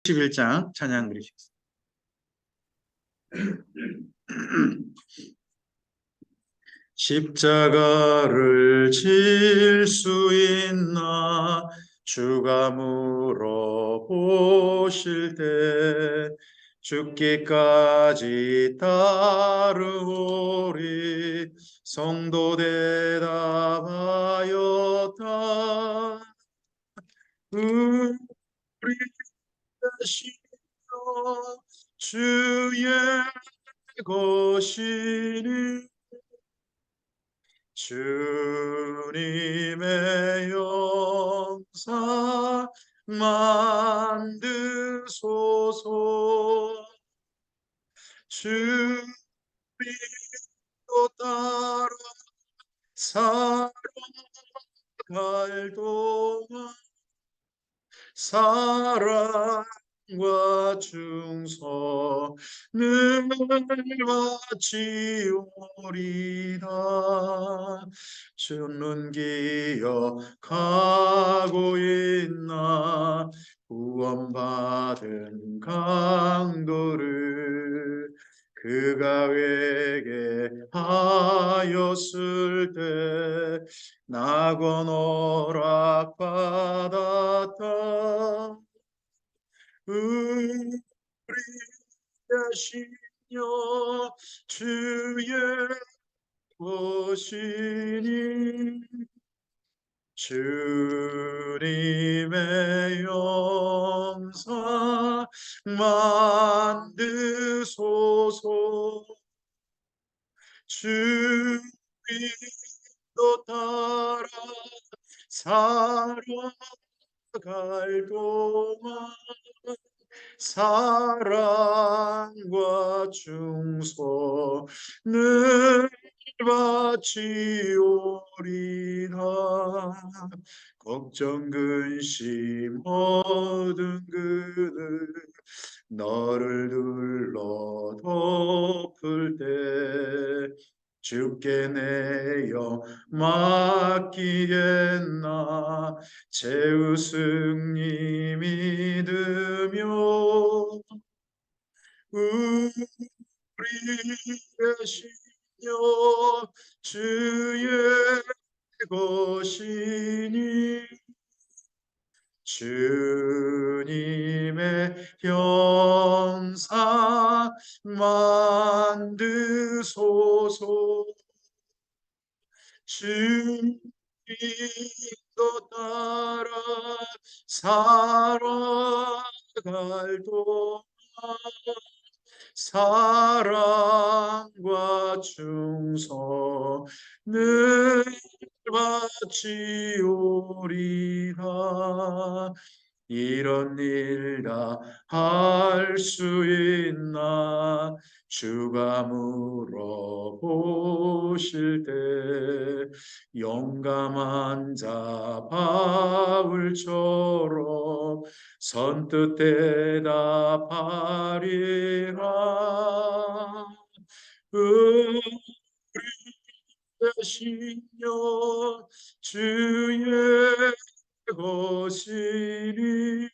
11장 찬양 드리시겠습니다. 십자가를 질 수 있나 주가 물어보실 때 죽기까지 따르오리. 성도 대답하였다. 우리 자신여 주의 것이니 주님의 영사 만드소서. 주님도 따라 살아갈 동안 사랑과 충성을 바치오리다. 주는 기억하고 있나 구원받은 강도를 그가 회개하였을 때 낙원 허락받았다. 우리 자신여 주의 것이니 주님의 영사 만드소서. 주님도 따라 살아갈 동안 사랑과 충성을 바치오리라. 걱정 근심 모든 그들 너를 둘러 덮을 때 주께 내 영 맡기겠나. 제우승리 믿으며 우리 계시며 주의 것이니 주님의 형사 만드소서. 주님도 따라 살아갈 동안 사랑과 충성을 바치오리라. 이런 일 다 할 수 있나 주가 물어보실 때 용감한 자 바울처럼 선뜻 대답하리라. 우리 대신여 주의 것이니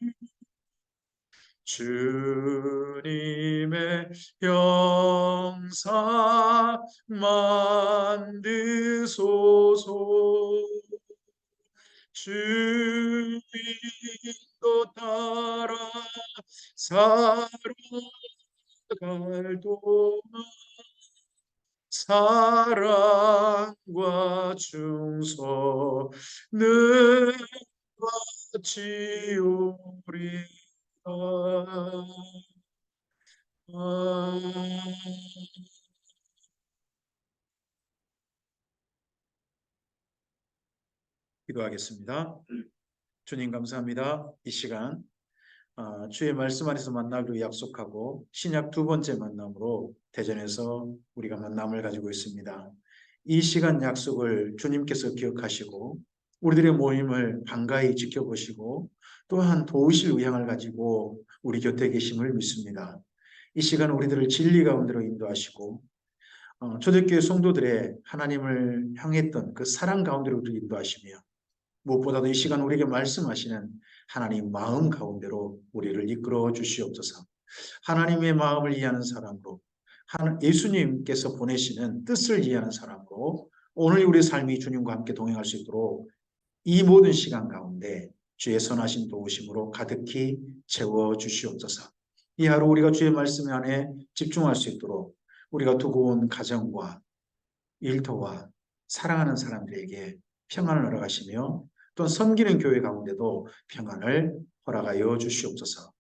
주님의 형사 만드소서. 주님도 따라 살아갈 동안 사랑과 충성을 바치오리라. 기도하겠습니다. 주님 감사합니다. 이 시간 주의 말씀 안에서 만나기로 약속하고 신약 두 번째 만남으로 대전에서 우리가 만남을 가지고 있습니다. 이 시간 약속을 주님께서 기억하시고 우리들의 모임을 반가이 지켜보시고 또한 도우실 의향을 가지고 우리 곁에 계심을 믿습니다. 이 시간 우리들을 진리 가운데로 인도하시고 초대교회 성도들의 하나님을 향했던 그 사랑 가운데로 우리를 인도하시며 무엇보다도 이 시간 우리에게 말씀하시는 하나님 마음 가운데로 우리를 이끌어 주시옵소서. 하나님의 마음을 이해하는 사람으로, 예수님께서 보내시는 뜻을 이해하는 사람으로 오늘 우리 삶이 주님과 함께 동행할 수 있도록 이 모든 시간 가운데 주의 선하신 도우심으로 가득히 채워 주시옵소서. 이 하루 우리가 주의 말씀 안에 집중할 수 있도록 우리가 두고 온 가정과 일터와 사랑하는 사람들에게 평안을 허락하시며 또 섬기는 교회 가운데도 평안을 허락하여 주시옵소서.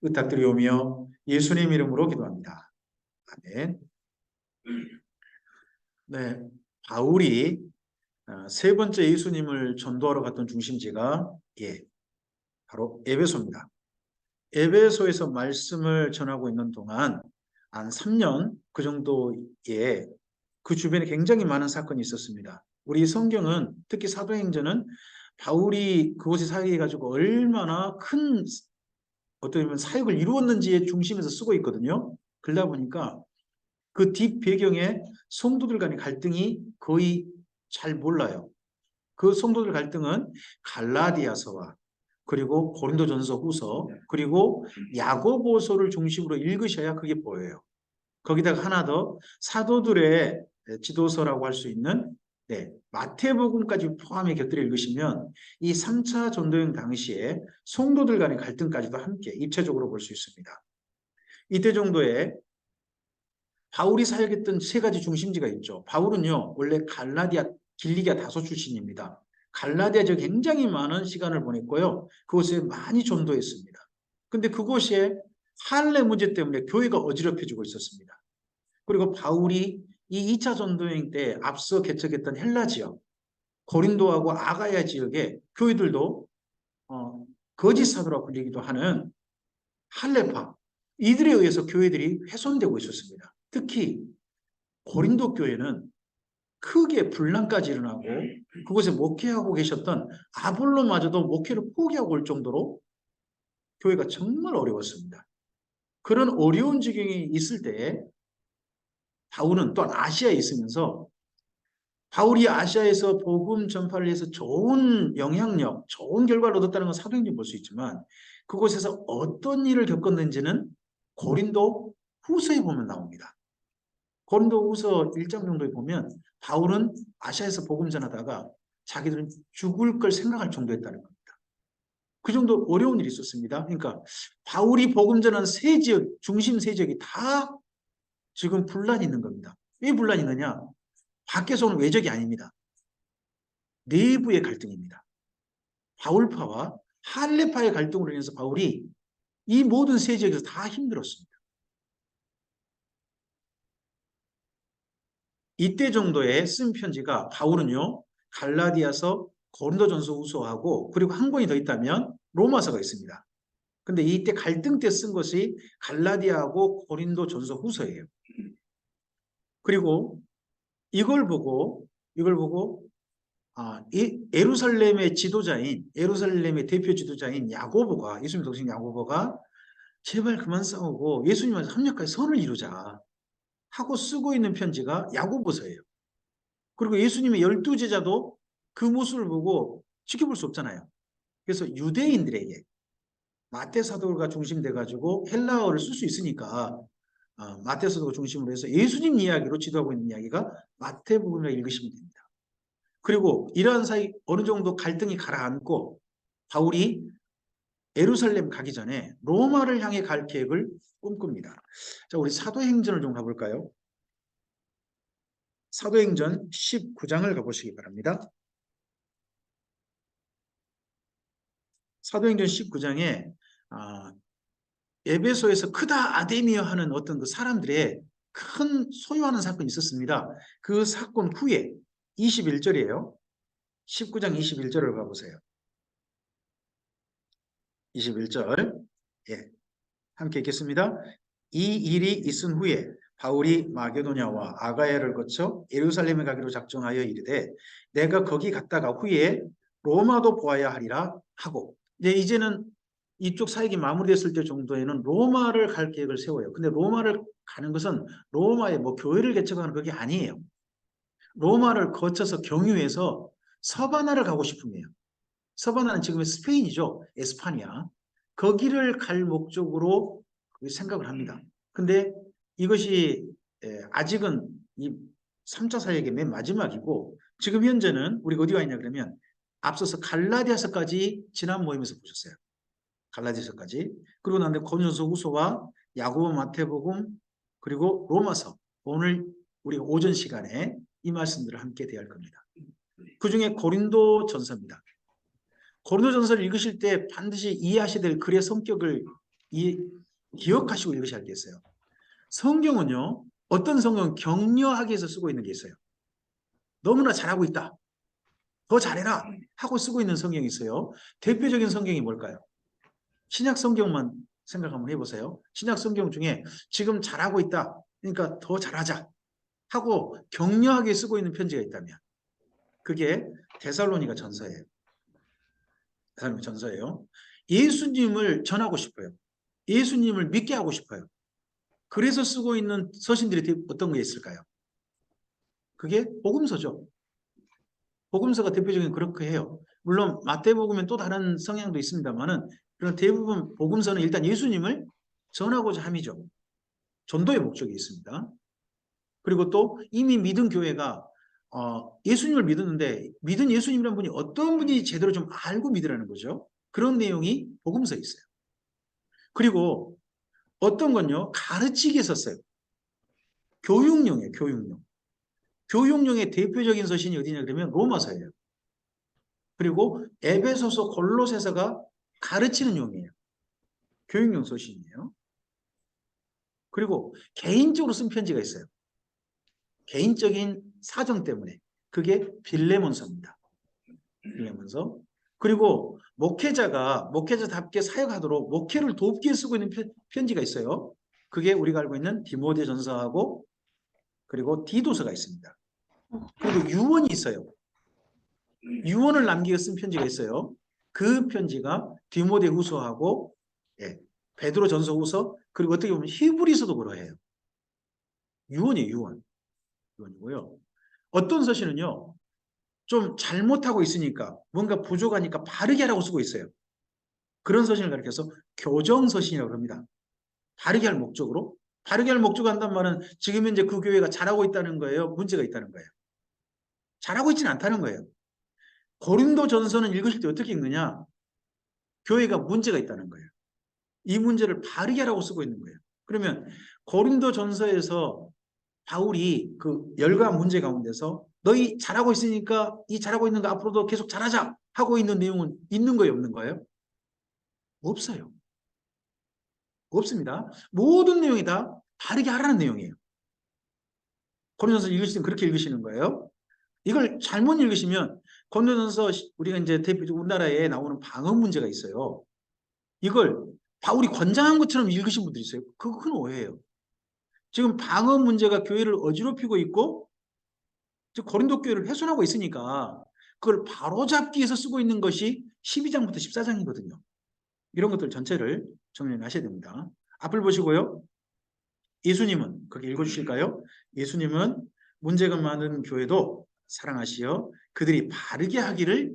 부탁드리오며 예수님 이름으로 기도합니다. 아멘. 네, 바울이 세 번째 예수님을 전도하러 갔던 중심지가 바로 에베소입니다. 에베소에서 말씀을 전하고 있는 동안 한 3년 그 정도의 그 주변에 굉장히 많은 사건이 있었습니다. 우리 성경은 특히 사도행전은 바울이 그곳에 사역해가지고 얼마나 큰 어떻게 보면 사역을 이루었는지의 중심에서 쓰고 있거든요. 그러다 보니까 그 뒷 배경에 성도들 간의 갈등이 거의 잘 몰라요. 그 성도들 갈등은 갈라디아서와 그리고 고린도전서 후서 그리고 야고보서를 중심으로 읽으셔야 그게 보여요. 거기다가 하나 더 사도들의 지도서라고 할 수 있는 마태복음까지 포함해 곁들여 읽으시면 이 3차 전도여행 당시에 성도들 간의 갈등까지도 함께 입체적으로 볼 수 있습니다. 이때 정도에 바울이 사역했던 세 가지 중심지가 있죠. 바울은요, 원래 길리기아 다소 출신입니다. 갈라디아 지역에 굉장히 많은 시간을 보냈고요. 그곳에 많이 전도했습니다. 근데 그곳에 할례 문제 때문에 교회가 어지럽혀지고 있었습니다. 그리고 바울이 이 2차 전도여행 때 앞서 개척했던 헬라 지역, 고린도하고 아가야 지역의 교회들도 거짓 사도라고 불리기도 하는 할례파, 이들에 의해서 교회들이 훼손되고 있었습니다. 특히 고린도 교회는 크게 분란까지 일어나고 그곳에 목회하고 계셨던 아볼로마저도 목회를 포기하고 올 정도로 교회가 정말 어려웠습니다. 그런 어려운 지경이 있을 때에 바울은 또한 아시아에 있으면서 바울이 아시아에서 복음 전파를 해서 좋은 영향력, 좋은 결과를 얻었다는 건 사도행전 볼 수 있지만 그곳에서 어떤 일을 겪었는지는 고린도 후서에 보면 나옵니다. 고린도 후서 1장 정도에 보면 바울은 아시아에서 복음 전하다가 자기들은 죽을 걸 생각할 정도였다는 겁니다. 그 정도 어려운 일이 있었습니다. 그러니까 바울이 복음 전한 세 지역, 중심 세 지역이 다 지금 분란이 있는 겁니다. 왜 분란이 있느냐? 밖에서 오는 외적이 아닙니다. 내부의 갈등입니다. 바울파와 할례파의 갈등으로 인해서 바울이 이 모든 세 지역에서 다 힘들었습니다. 이때 정도에 쓴 편지가 바울은요, 갈라디아서, 고린도전서 후서하고 그리고 한 권이 더 있다면 로마서가 있습니다. 근데 이때 갈등 때 쓴 것이 갈라디아하고 고린도전서 후서예요. 그리고 이걸 보고 이 예루살렘의 지도자인, 예루살렘의 대표 지도자인 야고보가, 예수님 동생 야고보가 제발 그만 싸우고 예수님한테 합력하여 선을 이루자 하고 쓰고 있는 편지가 야고보서예요. 그리고 예수님의 12제자도 그 모습을 보고 지켜볼 수 없잖아요. 그래서 유대인들에게 마태 사도가 중심돼 가지고 헬라어를 쓸 수 있으니까 마태 사도가 중심으로 해서 예수님 이야기로 지도하고 있는 이야기가 마태복음을 읽으시면 됩니다. 그리고 이러한 사이 어느 정도 갈등이 가라앉고 바울이 예루살렘 가기 전에 로마를 향해 갈 계획을 꿈꿉니다. 자, 우리 사도행전을 좀 가볼까요? 사도행전 19장을 가보시기 바랍니다. 사도행전 19장에 에베소에서 크다 아데미어 하는 어떤 그 사람들의 큰 소유하는 사건이 있었습니다. 그 사건 후에 21절이에요. 19장 21절을 가보세요. 21절 함께 읽겠습니다. 이 일이 있은 후에 바울이 마게도냐와 아가야를 거쳐 예루살렘에 가기로 작정하여 이르되 내가 거기 갔다가 후에 로마도 보아야 하리라 하고 이제는 이쪽 사역이 마무리됐을 때 정도에는 로마를 갈 계획을 세워요. 근데 로마를 가는 것은 로마에 뭐 교회를 개척하는 그게 아니에요. 로마를 거쳐서 경유해서 서바나를 가고 싶은 거예요. 서바나는 지금의 스페인이죠. 에스파니아. 거기를 갈 목적으로 생각을 합니다. 근데 이것이 아직은 이 3차 사역의 맨 마지막이고 지금 현재는 우리가 어디 가 있냐 그러면 앞서서 갈라디아서까지 지난 모임에서 보셨어요. 갈라디아서까지. 그리고 나는데 고린도서 후서와 야고보 마태복음 그리고 로마서 오늘 우리가 오전 시간에 이 말씀들을 함께 대할 겁니다. 그 중에 고린도 전서입니다. 고린도 전서를 읽으실 때 반드시 이해하셔야 될 글의 성격을 기억하시고 읽으셔야 겠어요. 성경은요, 어떤 성경은 격려하기 위해서 쓰고 있는 게 있어요. 너무나 잘하고 있다. 더 잘해라. 하고 쓰고 있는 성경이 있어요. 대표적인 성경이 뭘까요? 신약 성경만 생각 한번 해보세요. 신약 성경 중에 지금 잘하고 있다. 그러니까 더 잘하자. 하고 격려하게 쓰고 있는 편지가 있다면 그게 데살로니가 전서예요. 데살로니가 전서예요. 예수님을 전하고 싶어요. 예수님을 믿게 하고 싶어요. 그래서 쓰고 있는 서신들이 어떤 게 있을까요? 그게 복음서죠. 복음서가 대표적인 그렇게 해요. 물론 마태복음엔 또 다른 성향도 있습니다만은 그런 대부분 복음서는 일단 예수님을 전하고자 함이죠. 전도의 목적이 있습니다. 그리고 또 이미 믿은 교회가 예수님을 믿었는데 믿은 예수님이라는 분이 어떤 분이 제대로 좀 알고 믿으라는 거죠. 그런 내용이 복음서에 있어요. 그리고 어떤 건요. 가르치기에 썼어요. 교육용이에요. 교육용. 교육용의 대표적인 서신이 어디냐 그러면 로마서예요. 그리고 에베소서 골로새서가 가르치는 용이에요. 교육용 서신이에요. 그리고 개인적으로 쓴 편지가 있어요. 개인적인 사정 때문에. 그게 빌레몬서입니다. 빌레몬서. 그리고 목회자답게 사역하도록 목회를 돕기 위해 쓰고 있는 편지가 있어요. 그게 우리가 알고 있는 디모데전서하고 그리고 디도서가 있습니다. 그리고 유언이 있어요. 유언을 남기고 쓴 편지가 있어요. 그 편지가 디모데후서하고 베드로전서후서 그리고 어떻게 보면 히브리서도 그러해요. 유언이에요. 유언이고요. 어떤 서신은요. 좀 잘못하고 있으니까 뭔가 부족하니까 바르게 하라고 쓰고 있어요. 그런 서신을 가리켜서 교정서신이라고 합니다. 바르게 할 목적으로. 바르게 할 목적으로 한단 말은 지금 현재 그 교회가 잘하고 있다는 거예요? 문제가 있다는 거예요? 잘하고 있지는 않다는 거예요. 고린도 전서는 읽으실 때 어떻게 읽느냐? 교회가 문제가 있다는 거예요. 이 문제를 바르게 하라고 쓰고 있는 거예요. 그러면 고린도 전서에서 바울이 그 열과 문제 가운데서 너희 잘하고 있으니까 이 잘하고 있는 거 앞으로도 계속 잘하자 하고 있는 내용은 있는 거예요? 없는 거예요? 없어요. 없습니다. 모든 내용이 다 바르게 하라는 내용이에요. 고린도전서 읽으시면 그렇게 읽으시는 거예요. 이걸 잘못 읽으시면 고린도전서 우리가 이제 대표적으로 우리나라에 나오는 방언 문제가 있어요. 이걸 바울이 권장한 것처럼 읽으신 분들이 있어요. 그거 큰 오해예요. 지금 방언 문제가 교회를 어지럽히고 있고 즉 고린도 교회를 훼손하고 있으니까 그걸 바로잡기 위해서 쓰고 있는 것이 12장부터 14장이거든요. 이런 것들 전체를 정리하셔야 됩니다. 앞을 보시고요. 예수님은 그렇게 읽어주실까요? 예수님은 문제가 많은 교회도 사랑하시어 그들이 바르게 하기를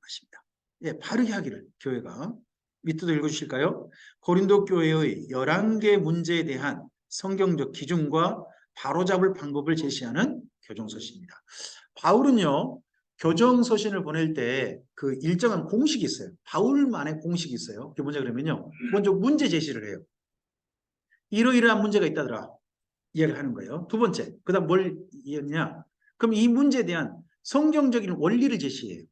하십니다. 예, 바르게 하기를 교회가 밑에도 읽어주실까요? 고린도 교회의 11개 문제에 대한 성경적 기준과 바로잡을 방법을 제시하는 교정서신입니다. 바울은요. 교정서신을 보낼 때 그 일정한 공식이 있어요. 바울만의 공식이 있어요. 그게 뭐냐 그러면요. 먼저 문제 제시를 해요. 이러이러한 문제가 있다더라. 이야기를 하는 거예요. 두 번째, 그 다음 뭘 이해했냐? 그럼 이 문제에 대한 성경적인 원리를 제시해요.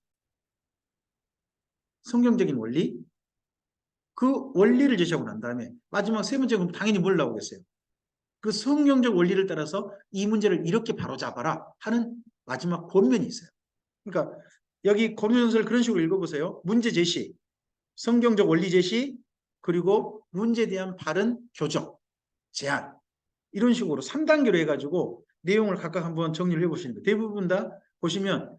성경적인 원리? 그 원리를 제시하고 난 다음에 마지막 세 번째 그럼 당연히 뭘 나오겠어요? 그 성경적 원리를 따라서 이 문제를 이렇게 바로잡아라 하는 마지막 권면이 있어요. 그러니까 여기 고린도전서를 그런 식으로 읽어보세요. 문제 제시, 성경적 원리 제시, 그리고 문제에 대한 바른 교정, 제안 이런 식으로 3단계로 해가지고 내용을 각각 한번 정리를 해보시는 거예요. 대부분 다 보시면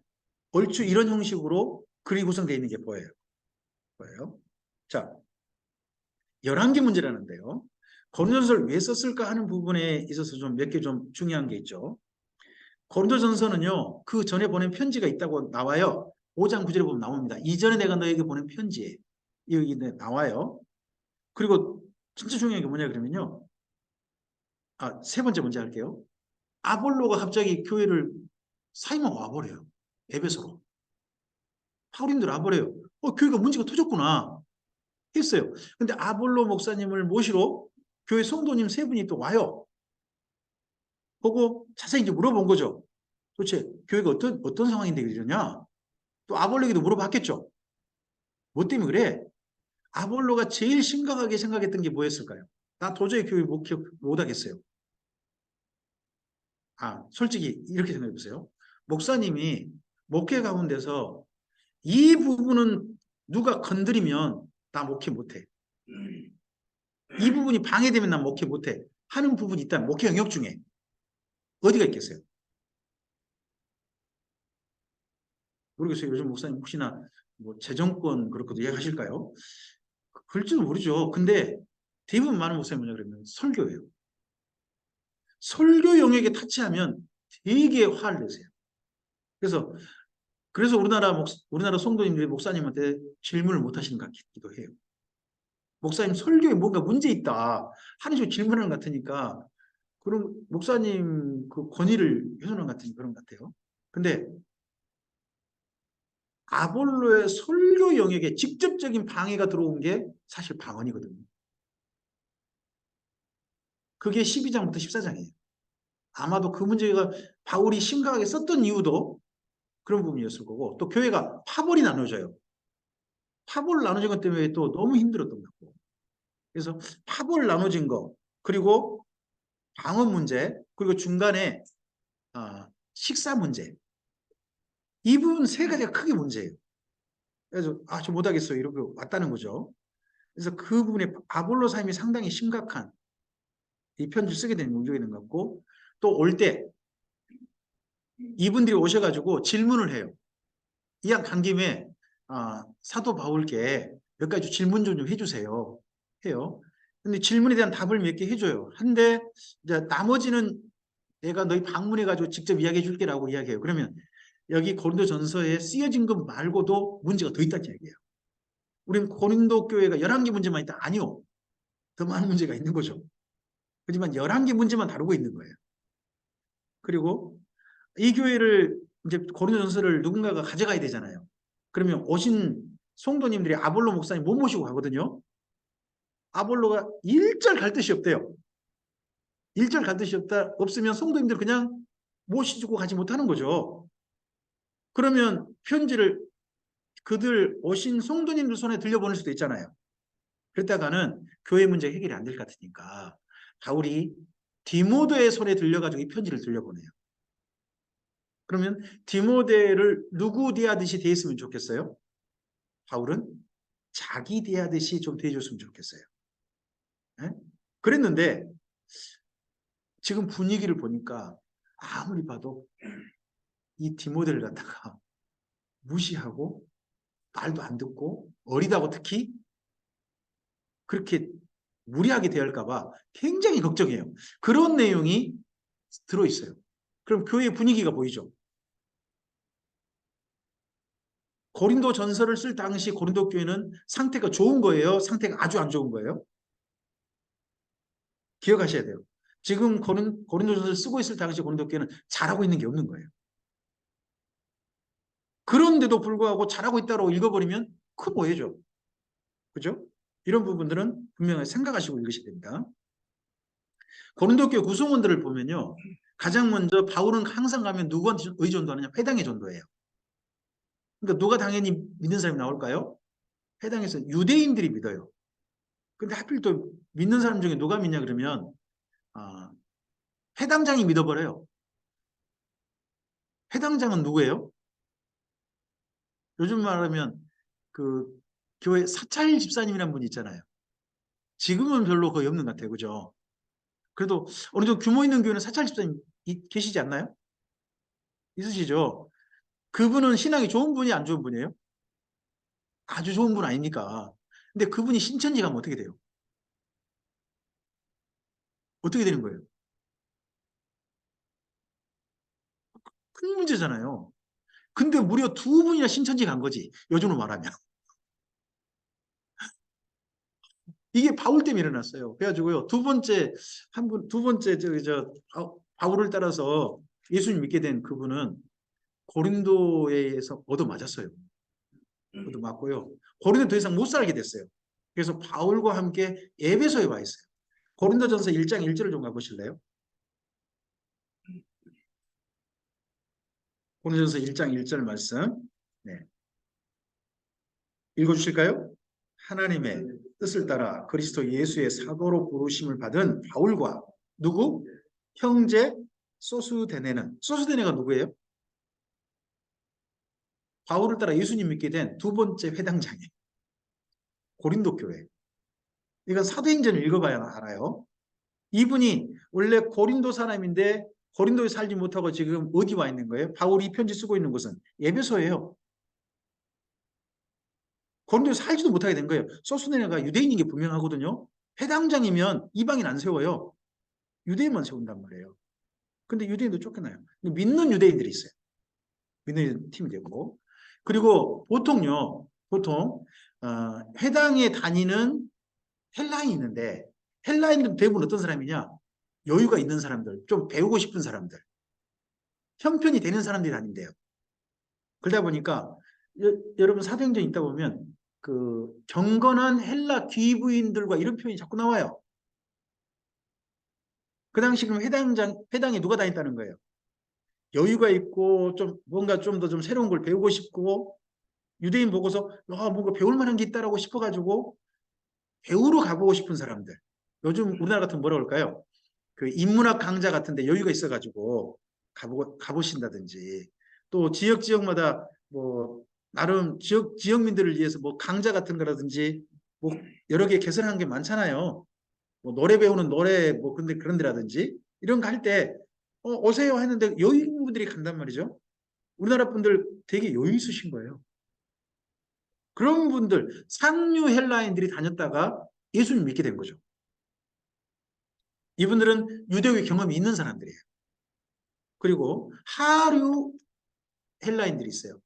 얼추 이런 형식으로 글이 구성되어 있는 게 보여요. 자, 11개 문제라는데요. 고린도전서를 왜 썼을까 하는 부분에 있어서 좀 몇 개 좀 중요한 게 있죠. 고린도전서는요. 그 전에 보낸 편지가 있다고 나와요. 5장 9절에 보면 나옵니다. 이전에 내가 너에게 보낸 편지에 여기 나와요. 그리고 진짜 중요한 게 뭐냐 그러면요. 세 번째 문제 할게요. 아볼로가 갑자기 교회를 사임하고 와버려요. 에베소로. 바울님들 와버려요. 교회가 문제가 터졌구나 했어요. 근데 아볼로 목사님을 모시러 교회 성도님 세 분이 또 와요. 보고 자세히 이제 물어본 거죠. 도대체 교회가 어떤 상황인데 그러냐? 또 아볼로에게도 물어봤겠죠. 뭐 때문에 그래? 아볼로가 제일 심각하게 생각했던 게 뭐였을까요? 나 도저히 교회 못 하겠어요. 솔직히 이렇게 생각해 보세요. 목사님이 목회 가운데서 이 부분은 누가 건드리면 나 목회 못해. 이 부분이 방해되면 난 목회 못해. 하는 부분이 있다면 목회 영역 중에 어디가 있겠어요? 모르겠어요. 요즘 목사님 혹시나 뭐 재정권 그렇게도 이야기하실까요? 그럴지도 모르죠. 근데 대부분 많은 목사님 뭐냐 그러면 설교예요. 설교 영역에 타치하면 되게 화를 내세요. 그래서 우리나라 성도님들이 목사님한테 질문을 못 하시는 것 같기도 해요. 목사님 설교에 뭔가 문제 있다 하는 식으로 질문하는 것 같으니까 그럼 목사님 그 권위를 훼손한 것 같은 그런 것 같아요. 근데 아볼로의 설교 영역에 직접적인 방해가 들어온 게 사실 방언이거든요. 그게 12장부터 14장이에요. 아마도 그 문제가 바울이 심각하게 썼던 이유도 그런 부분이었을 거고 또 교회가 파벌이 나눠져요. 파벌 나눠진 것 때문에 또 너무 힘들었던 것 같고 그래서 파벌 나눠진 거 그리고 방언 문제 그리고 중간에 식사 문제 이 부분 세 가지가 크게 문제예요. 그래서 저 못하겠어요 이렇게 왔다는 거죠. 그래서 그 부분에 아볼로 삶이 상당히 심각한 이 편지를 쓰게 된 용적이 있는 것 같고 또 올 때 이분들이 오셔가지고 질문을 해요. 이왕 간 김에 사도 바울께 몇 가지 질문 좀 해주세요. 해요. 근데 질문에 대한 답을 몇 개 해줘요. 한데 이제 나머지는 내가 너희 방문해가지고 직접 이야기해 줄게라고 이야기해요. 그러면 여기 고린도전서에 쓰여진 것 말고도 문제가 더 있다는 이야기예요. 우리는 고린도 교회가 11개 문제만 있다. 아니요. 더 많은 문제가 있는 거죠. 하지만 11개 문제만 다루고 있는 거예요. 그리고 이 교회를 이제 고린도전서를 누군가가 가져가야 되잖아요. 그러면 오신 성도님들이 아볼로 목사님 못 모시고 가거든요. 아볼로가 일절 갈 뜻이 없대요. 일절 갈 뜻이 없으면 성도님들 그냥 모시고 가지 못하는 거죠. 그러면 편지를 그들 오신 성도님들 손에 들려보낼 수도 있잖아요. 그랬다가는 교회 문제 해결이 안 될 것 같으니까 바울이 디모데의 손에 들려가지고 이 편지를 들려보내요. 그러면 디모데를 누구 대하듯이 대했으면 좋겠어요? 바울은 자기 대하듯이 좀 대해줬으면 좋겠어요. 네? 그랬는데 지금 분위기를 보니까 아무리 봐도 이 디모데를 갖다가 무시하고 말도 안 듣고 어리다고 특히 그렇게 무리하게 대할까 봐 굉장히 걱정해요. 그런 내용이 들어있어요. 그럼 교회 분위기가 보이죠. 고린도 전서를 쓸 당시 고린도 교회는 상태가 좋은 거예요? 상태가 아주 안 좋은 거예요? 기억하셔야 돼요. 지금 고린도 전서를 쓰고 있을 당시 고린도 교회는 잘하고 있는 게 없는 거예요. 그런데도 불구하고 잘하고 있다고 읽어버리면 큰 오해죠. 그죠? 이런 부분들은 분명히 생각하시고 읽으셔야 됩니다. 고린도 교회 구성원들을 보면요. 가장 먼저 바울은 항상 가면 누구한테 의존도하느냐? 회당에 전도해요. 그러니까 누가 당연히 믿는 사람이 나올까요? 회당에서 유대인들이 믿어요. 근데 하필 또 믿는 사람 중에 누가 믿냐 그러면 회당장이 믿어버려요. 회당장은 누구예요? 요즘 말하면 그 교회 사찰 집사님이라는 분이 있잖아요. 지금은 별로 거의 없는 것 같아요. 그죠? 그래도 어느 정도 규모 있는 교회는 사찰 집사님 계시지 않나요? 있으시죠? 그분은 신앙이 좋은 분이 안 좋은 분이에요? 아주 좋은 분 아닙니까? 근데 그분이 신천지 가면 어떻게 돼요? 어떻게 되는 거예요? 큰 문제잖아요. 근데 무려 두 분이나 신천지 간 거지. 요즘으로 말하면. 이게 바울 때문에 일어났어요. 그래가지고요. 두 번째, 바울을 따라서 예수님 믿게 된 그분은 고린도에서 얻어맞았어요. 얻어맞고요. 고린도 더 이상 못 살게 됐어요. 그래서 바울과 함께 에베소에 와 있어요. 고린도전서 1장 1절을 좀 가보실래요? 고린도전서 1장 1절 말씀. 네. 읽어주실까요? 하나님의 뜻을 따라 그리스도 예수의 사도로 부르심을 받은 바울과 누구? 형제 소수데네가 누구예요? 바울을 따라 예수님 믿게 된 두 번째 회당장이에요. 고린도 교회. 이건 사도행전을 읽어봐야 알아요. 이분이 원래 고린도 사람인데 고린도에 살지 못하고 지금 어디 와 있는 거예요? 바울이 이 편지 쓰고 있는 곳은 에베소예요. 고린도에 살지도 못하게 된 거예요. 소수데네가 유대인인 게 분명하거든요. 회당장이면 이방인 안 세워요. 유대인만 세운단 말이에요. 근데 유대인도 쫓겨나요. 믿는 유대인들이 있어요. 믿는 팀이 되고. 그리고 보통 회당에 다니는 헬라인이 있는데 헬라인들은 대부분 어떤 사람이냐? 여유가 있는 사람들, 좀 배우고 싶은 사람들, 형편이 되는 사람들이 다닌대요. 그러다 보니까 여러분 사도행전 있다 보면 그 경건한 헬라 귀부인들과 이런 표현이 자꾸 나와요. 그 당시 그럼 회당에 누가 다녔다는 거예요? 여유가 있고 좀 뭔가 좀 더 좀 새로운 걸 배우고 싶고 유대인 보고서 뭔가 배울 만한 게 있다라고 싶어가지고 배우러 가보고 싶은 사람들. 요즘 우리나라 같은 뭐라 그럴까요? 그 인문학 강좌 같은데 여유가 있어가지고 가보신다든지 또 지역마다 뭐 나름 지역민들을 위해서 뭐 강좌 같은 거라든지 뭐 여러 개 개설한 게 많잖아요. 뭐 노래 배우는 노래 뭐 근데 그런 데라든지 이런 거 할 때 오세요 했는데 여유 있는 분들이 간단 말이죠. 우리나라 분들 되게 여유 있으신 거예요. 그런 분들 상류 헬라인들이 다녔다가 예수님 믿게 된 거죠. 이분들은 유대의 경험이 있는 사람들이에요. 그리고 하류 헬라인들이 있어요.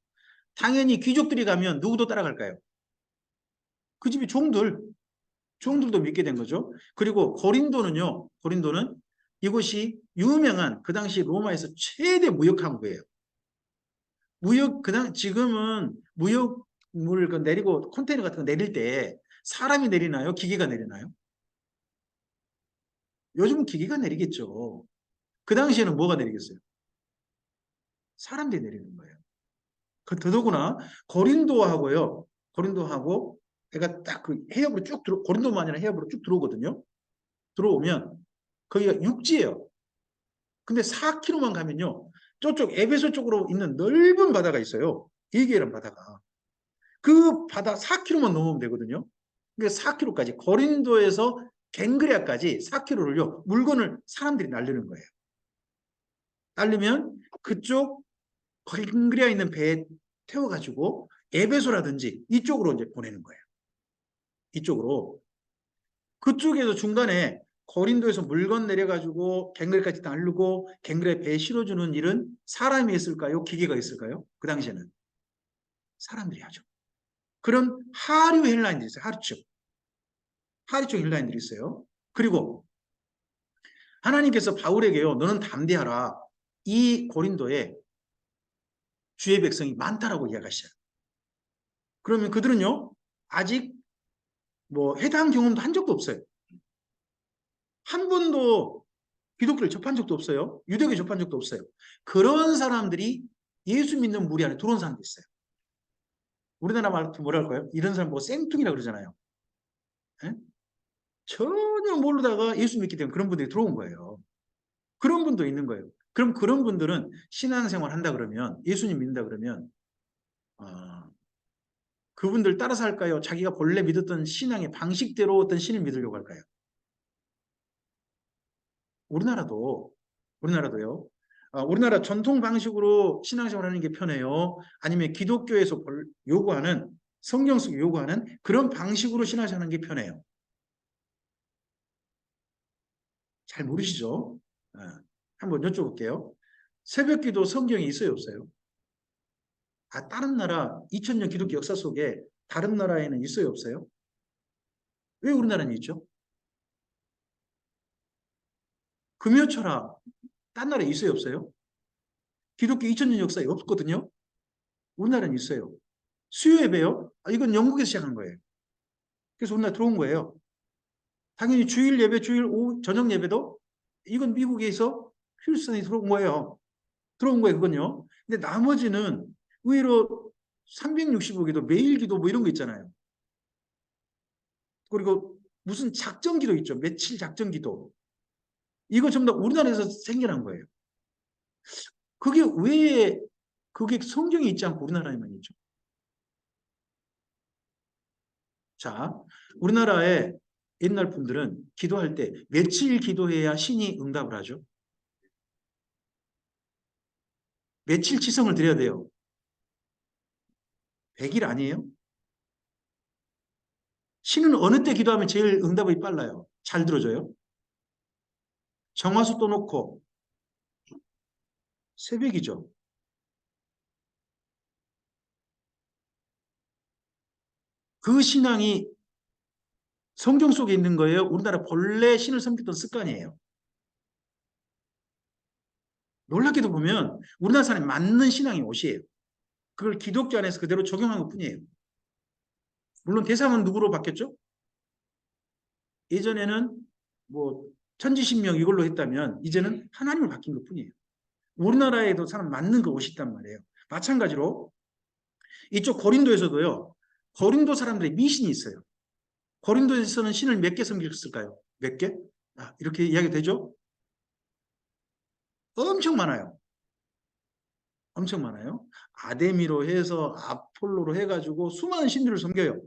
당연히 귀족들이 가면 누구도 따라갈까요? 그 집이 종들도 믿게 된 거죠. 그리고 고린도는 이곳이 유명한 그 당시 로마에서 최대 무역 항구예요. 지금은 무역물 내리고 컨테이너 같은 거 내릴 때 사람이 내리나요? 기계가 내리나요? 요즘은 기계가 내리겠죠. 그 당시에는 뭐가 내리겠어요? 사람들이 내리는 거예요. 더더구나 고린도하고 내가 딱 그 해협으로 고린도만 아니라 해협으로 쭉 들어오거든요. 들어오면 거기가 육지예요. 근데 4km만 가면요. 저쪽 에베소 쪽으로 있는 넓은 바다가 있어요. 에게란 바다가. 그 바다 4km만 넘으면 되거든요. 그러니까 4km까지 고린도에서 갱그레아까지 4km를요. 물건을 사람들이 날리는 거예요. 날리면 그쪽 갱그레아 있는 배에 태워가지고 에베소라든지 이쪽으로 이제 보내는 거예요. 이쪽으로. 그쪽에서 중간에 고린도에서 물건 내려가지고 갱그레까지 날르고 갱그레 배에 실어주는 일은 사람이 했을까요? 기계가 있을까요? 그 당시에는 사람들이 하죠. 그런 하류 헬라인들이 있어요. 하류쪽 헬라인들이 있어요. 그리고 하나님께서 바울에게요. 너는 담대하라. 이 고린도에 주의 백성이 많다라고 이야기하시죠. 그러면 그들은요. 아직 뭐 해당 경험도 한 적도 없어요. 한 번도 기독교를 접한 적도 없어요. 유대교에 접한 적도 없어요. 그런 사람들이 예수 믿는 무리 안에 들어온 사람도 있어요. 우리나라 말로 뭐랄까요? 이런 사람 뭐 생뚱이라고 그러잖아요. 에? 전혀 모르다가 예수 믿게 되면 그런 분들이 들어온 거예요. 그런 분도 있는 거예요. 그럼 그런 분들은 신앙생활 한다 그러면 예수님 믿는다 그러면 어, 그분들 따라서 할까요? 자기가 본래 믿었던 신앙의 방식대로 어떤 신을 믿으려고 할까요? 우리나라도 우리나라도요. 우리나라 전통 방식으로 신앙생활하는 게 편해요. 아니면 기독교에서 요구하는 성경 속 요구하는 그런 방식으로 신앙생활하는 게 편해요. 잘 모르시죠? 한번 여쭤볼게요. 새벽기도 성경에 있어요, 없어요? 다른 나라 2000년 기독교 역사 속에 다른 나라에는 있어요, 없어요? 왜 우리나라는 있죠? 금요 철학 딴 나라에 있어요, 없어요? 기독교 2000년 역사에 없거든요. 우리나라는 있어요. 수요 예배요? 이건 영국에서 시작한 거예요. 그래서 우리나라 들어온 거예요. 당연히 주일 예배, 주일 오후 저녁 예배도 이건 미국에서 휴스턴에 들어온 거예요. 들어온 거예요, 그건요. 근데 나머지는 의외로 365기도 매일 기도 뭐 이런 거 있잖아요. 그리고 무슨 작정 기도 있죠. 며칠 작정 기도. 이거 전부 다 우리나라에서 생겨난 거예요. 그게 왜 그게 성경에 있지 않고 우리나라에만 있죠? 자, 우리나라의 옛날 분들은 기도할 때 며칠 기도해야 신이 응답을 하죠? 며칠 치성을 드려야 돼요? 100일 아니에요? 신은 어느 때 기도하면 제일 응답이 빨라요? 잘 들어줘요? 정화수 또 놓고 새벽이죠. 그 신앙이 성경 속에 있는 거예요? 우리나라 본래 신을 섬기던 습관이에요? 놀랍게도 보면 우리나라 사람이 맞는 신앙이 옷이에요. 그걸 기독교 안에서 그대로 적용한 것 뿐이에요. 물론 대상은 누구로 바뀌었죠? 예전에는 뭐 천지신명 이걸로 했다면 이제는 하나님을 바뀐 것 뿐이에요. 우리나라에도 사람 맞는 그 옷이 있단 말이에요. 마찬가지로 이쪽 고린도에서도요. 고린도 사람들의 미신이 있어요. 고린도에서는 신을 몇 개 섬겼을까요? 몇 개? 이렇게 이야기 되죠? 엄청 많아요. 엄청 많아요. 아데미로 해서 아폴로로 해가지고 수많은 신들을 섬겨요.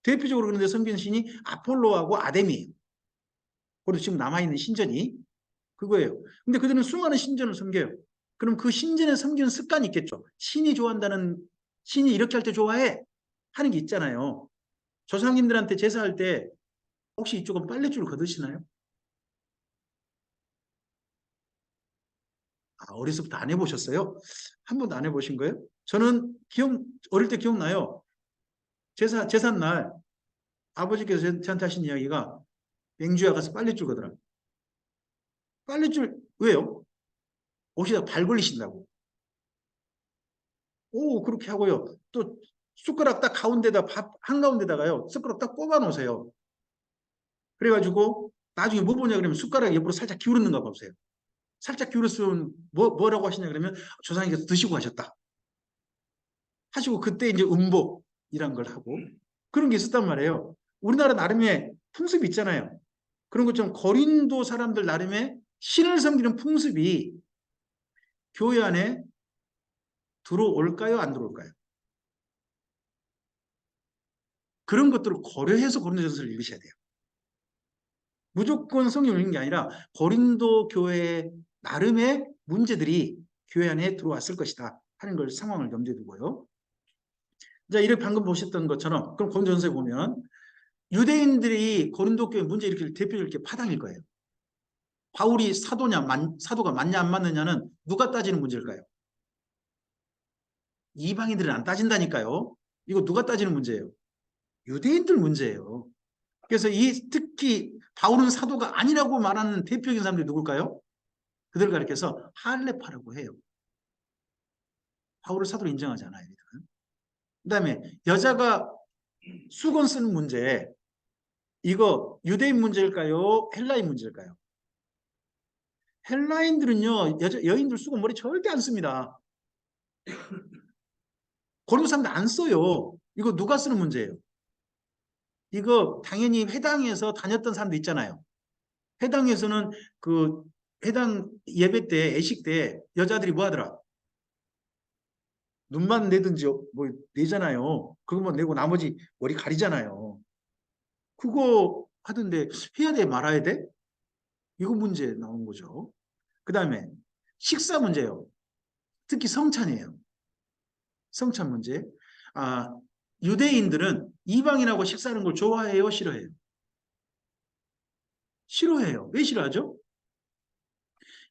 대표적으로 그런데 섬기는 신이 아폴로하고 아데미예요. 그리고 지금 남아있는 신전이 그거예요. 근데 그들은 수많은 신전을 섬겨요. 그럼 그 신전에 섬기는 습관이 있겠죠. 신이 좋아한다는, 신이 이렇게 할 때 좋아해 하는 게 있잖아요. 조상님들한테 제사할 때 혹시 이쪽은 빨랫줄을 거두시나요? 어려서부터 안 해보셨어요? 한 번도 안 해보신 거예요? 저는 어릴 때 기억나요. 제삿날 아버지께서 저한테 하신 이야기가 맹주야 가서 빨랫줄 거더라. 빨랫줄, 왜요? 옷에다 발 걸리신다고. 오, 그렇게 하고요. 또 숟가락 딱 가운데다 밥 한가운데다가요. 숟가락 딱 뽑아 놓으세요. 그래가지고 나중에 뭐 보냐 그러면 숟가락 옆으로 살짝 기울었는가 보세요. 살짝 기울었으면 뭐라고 하시냐 그러면 조상님께서 드시고 하셨다. 하시고 그때 이제 음복이란 걸 하고 그런 게 있었단 말이에요. 우리나라 나름의 풍습이 있잖아요. 그런 것처럼 거린도 사람들 나름의 신을 섬기는 풍습이 교회 안에 들어올까요? 안 들어올까요? 그런 것들을 고려해서 고린도전서를 읽으셔야 돼요. 무조건 성경을 읽는 게 아니라 고린도 교회의 나름의 문제들이 교회 안에 들어왔을 것이다 하는 걸 상황을 염두에 두고요. 자, 이렇게 방금 보셨던 것처럼 그럼 고린도전서에 보면 유대인들이 고린도 교회 문제 일으킬 대표적으로 이렇게 파당일 거예요. 바울이 사도가 맞냐 안 맞느냐는 누가 따지는 문제일까요? 이방인들은 안 따진다니까요. 이거 누가 따지는 문제예요? 유대인들 문제예요. 그래서 특히 바울은 사도가 아니라고 말하는 대표적인 사람들이 누굴까요? 그들을 가리켜서 할례파라고 해요. 바울을 사도로 인정하지 않아요. 그다음에 여자가 수건 쓰는 문제, 이거 유대인 문제일까요? 헬라인 문제일까요? 헬라인들은요, 여인들 수건 머리 절대 안 씁니다. 고린도 사람들 안 써요. 이거 누가 쓰는 문제예요? 이거 당연히 회당에서 다녔던 사람도 있잖아요. 회당에서는 그 회당 예배 때, 애식 때 여자들이 뭐 하더라? 눈만 내든지 뭐 내잖아요. 그것만 내고 나머지 머리 가리잖아요. 그거 하던데 해야 돼 말아야 돼? 이거 문제 나온 거죠. 그 다음에 식사 문제요. 특히 성찬이에요. 성찬 문제. 아, 유대인들은 이방인하고 식사하는 걸 좋아해요? 싫어해요? 싫어해요. 왜 싫어하죠?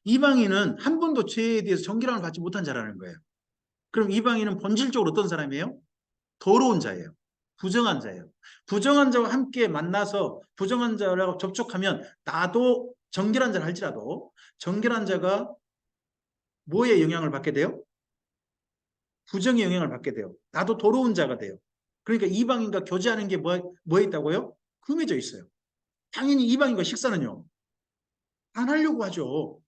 이방인은 한 번도 죄에 대해서 정결함을 받지 못한 자라는 거예요. 그럼 이방인은 본질적으로 어떤 사람이에요? 더러운 자예요. 부정한 자예요. 부정한 자와 함께 만나서 부정한 자라고 접촉하면 나도 정결한 자를 할지라도 정결한 자가 뭐에 영향을 받게 돼요? 부정의 영향을 받게 돼요. 나도 더러운 자가 돼요. 그러니까 이방인과 교제하는 게 뭐에 있다고요? 금해져 있어요. 당연히 이방인과 식사는요. 안 하려고 하죠.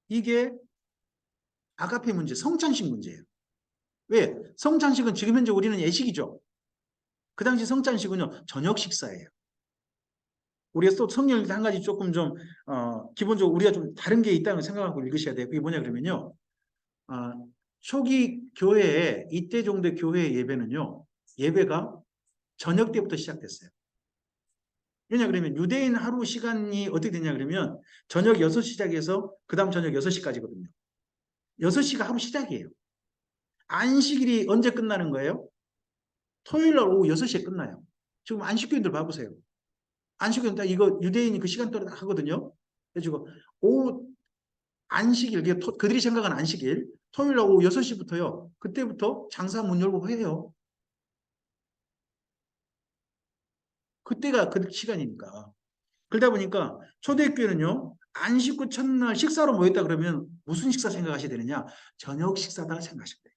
이게 아가페 문제, 성찬식 문제예요. 왜? 성찬식은 지금 현재 우리는 예식이죠. 그 당시 성찬식은요, 저녁 식사예요. 우리가 또 성경을 한 가지 조금 좀, 기본적으로 우리가 좀 다른 게 있다는 걸 생각하고 읽으셔야 돼요. 그게 뭐냐 그러면요. 아, 초기 교회에, 이때 정도의 교회 예배는요, 예배가 저녁 때부터 시작됐어요. 왜냐 그러면 유대인 하루 시간이 어떻게 되냐 그러면 저녁 6시 시작해서 그 다음 저녁 6시까지거든요. 6시가 하루 시작이에요. 안식일이 언제 끝나는 거예요? 토요일 날 오후 6시에 끝나요. 지금 안식교인들 봐보세요. 안식교인 딱 이거 유대인이 그 시간대로 하거든요. 그래가지고 오후 안식일, 그들이 생각하는 안식일, 토요일 날 오후 6시부터요. 그때부터 장사 문 열고 해요. 그때가 그 시간이니까. 그러다 보니까 초대교회는요. 안식구 첫날 식사로 모였다 그러면 무슨 식사 생각하셔야 되느냐? 저녁 식사다 생각하시면 돼요.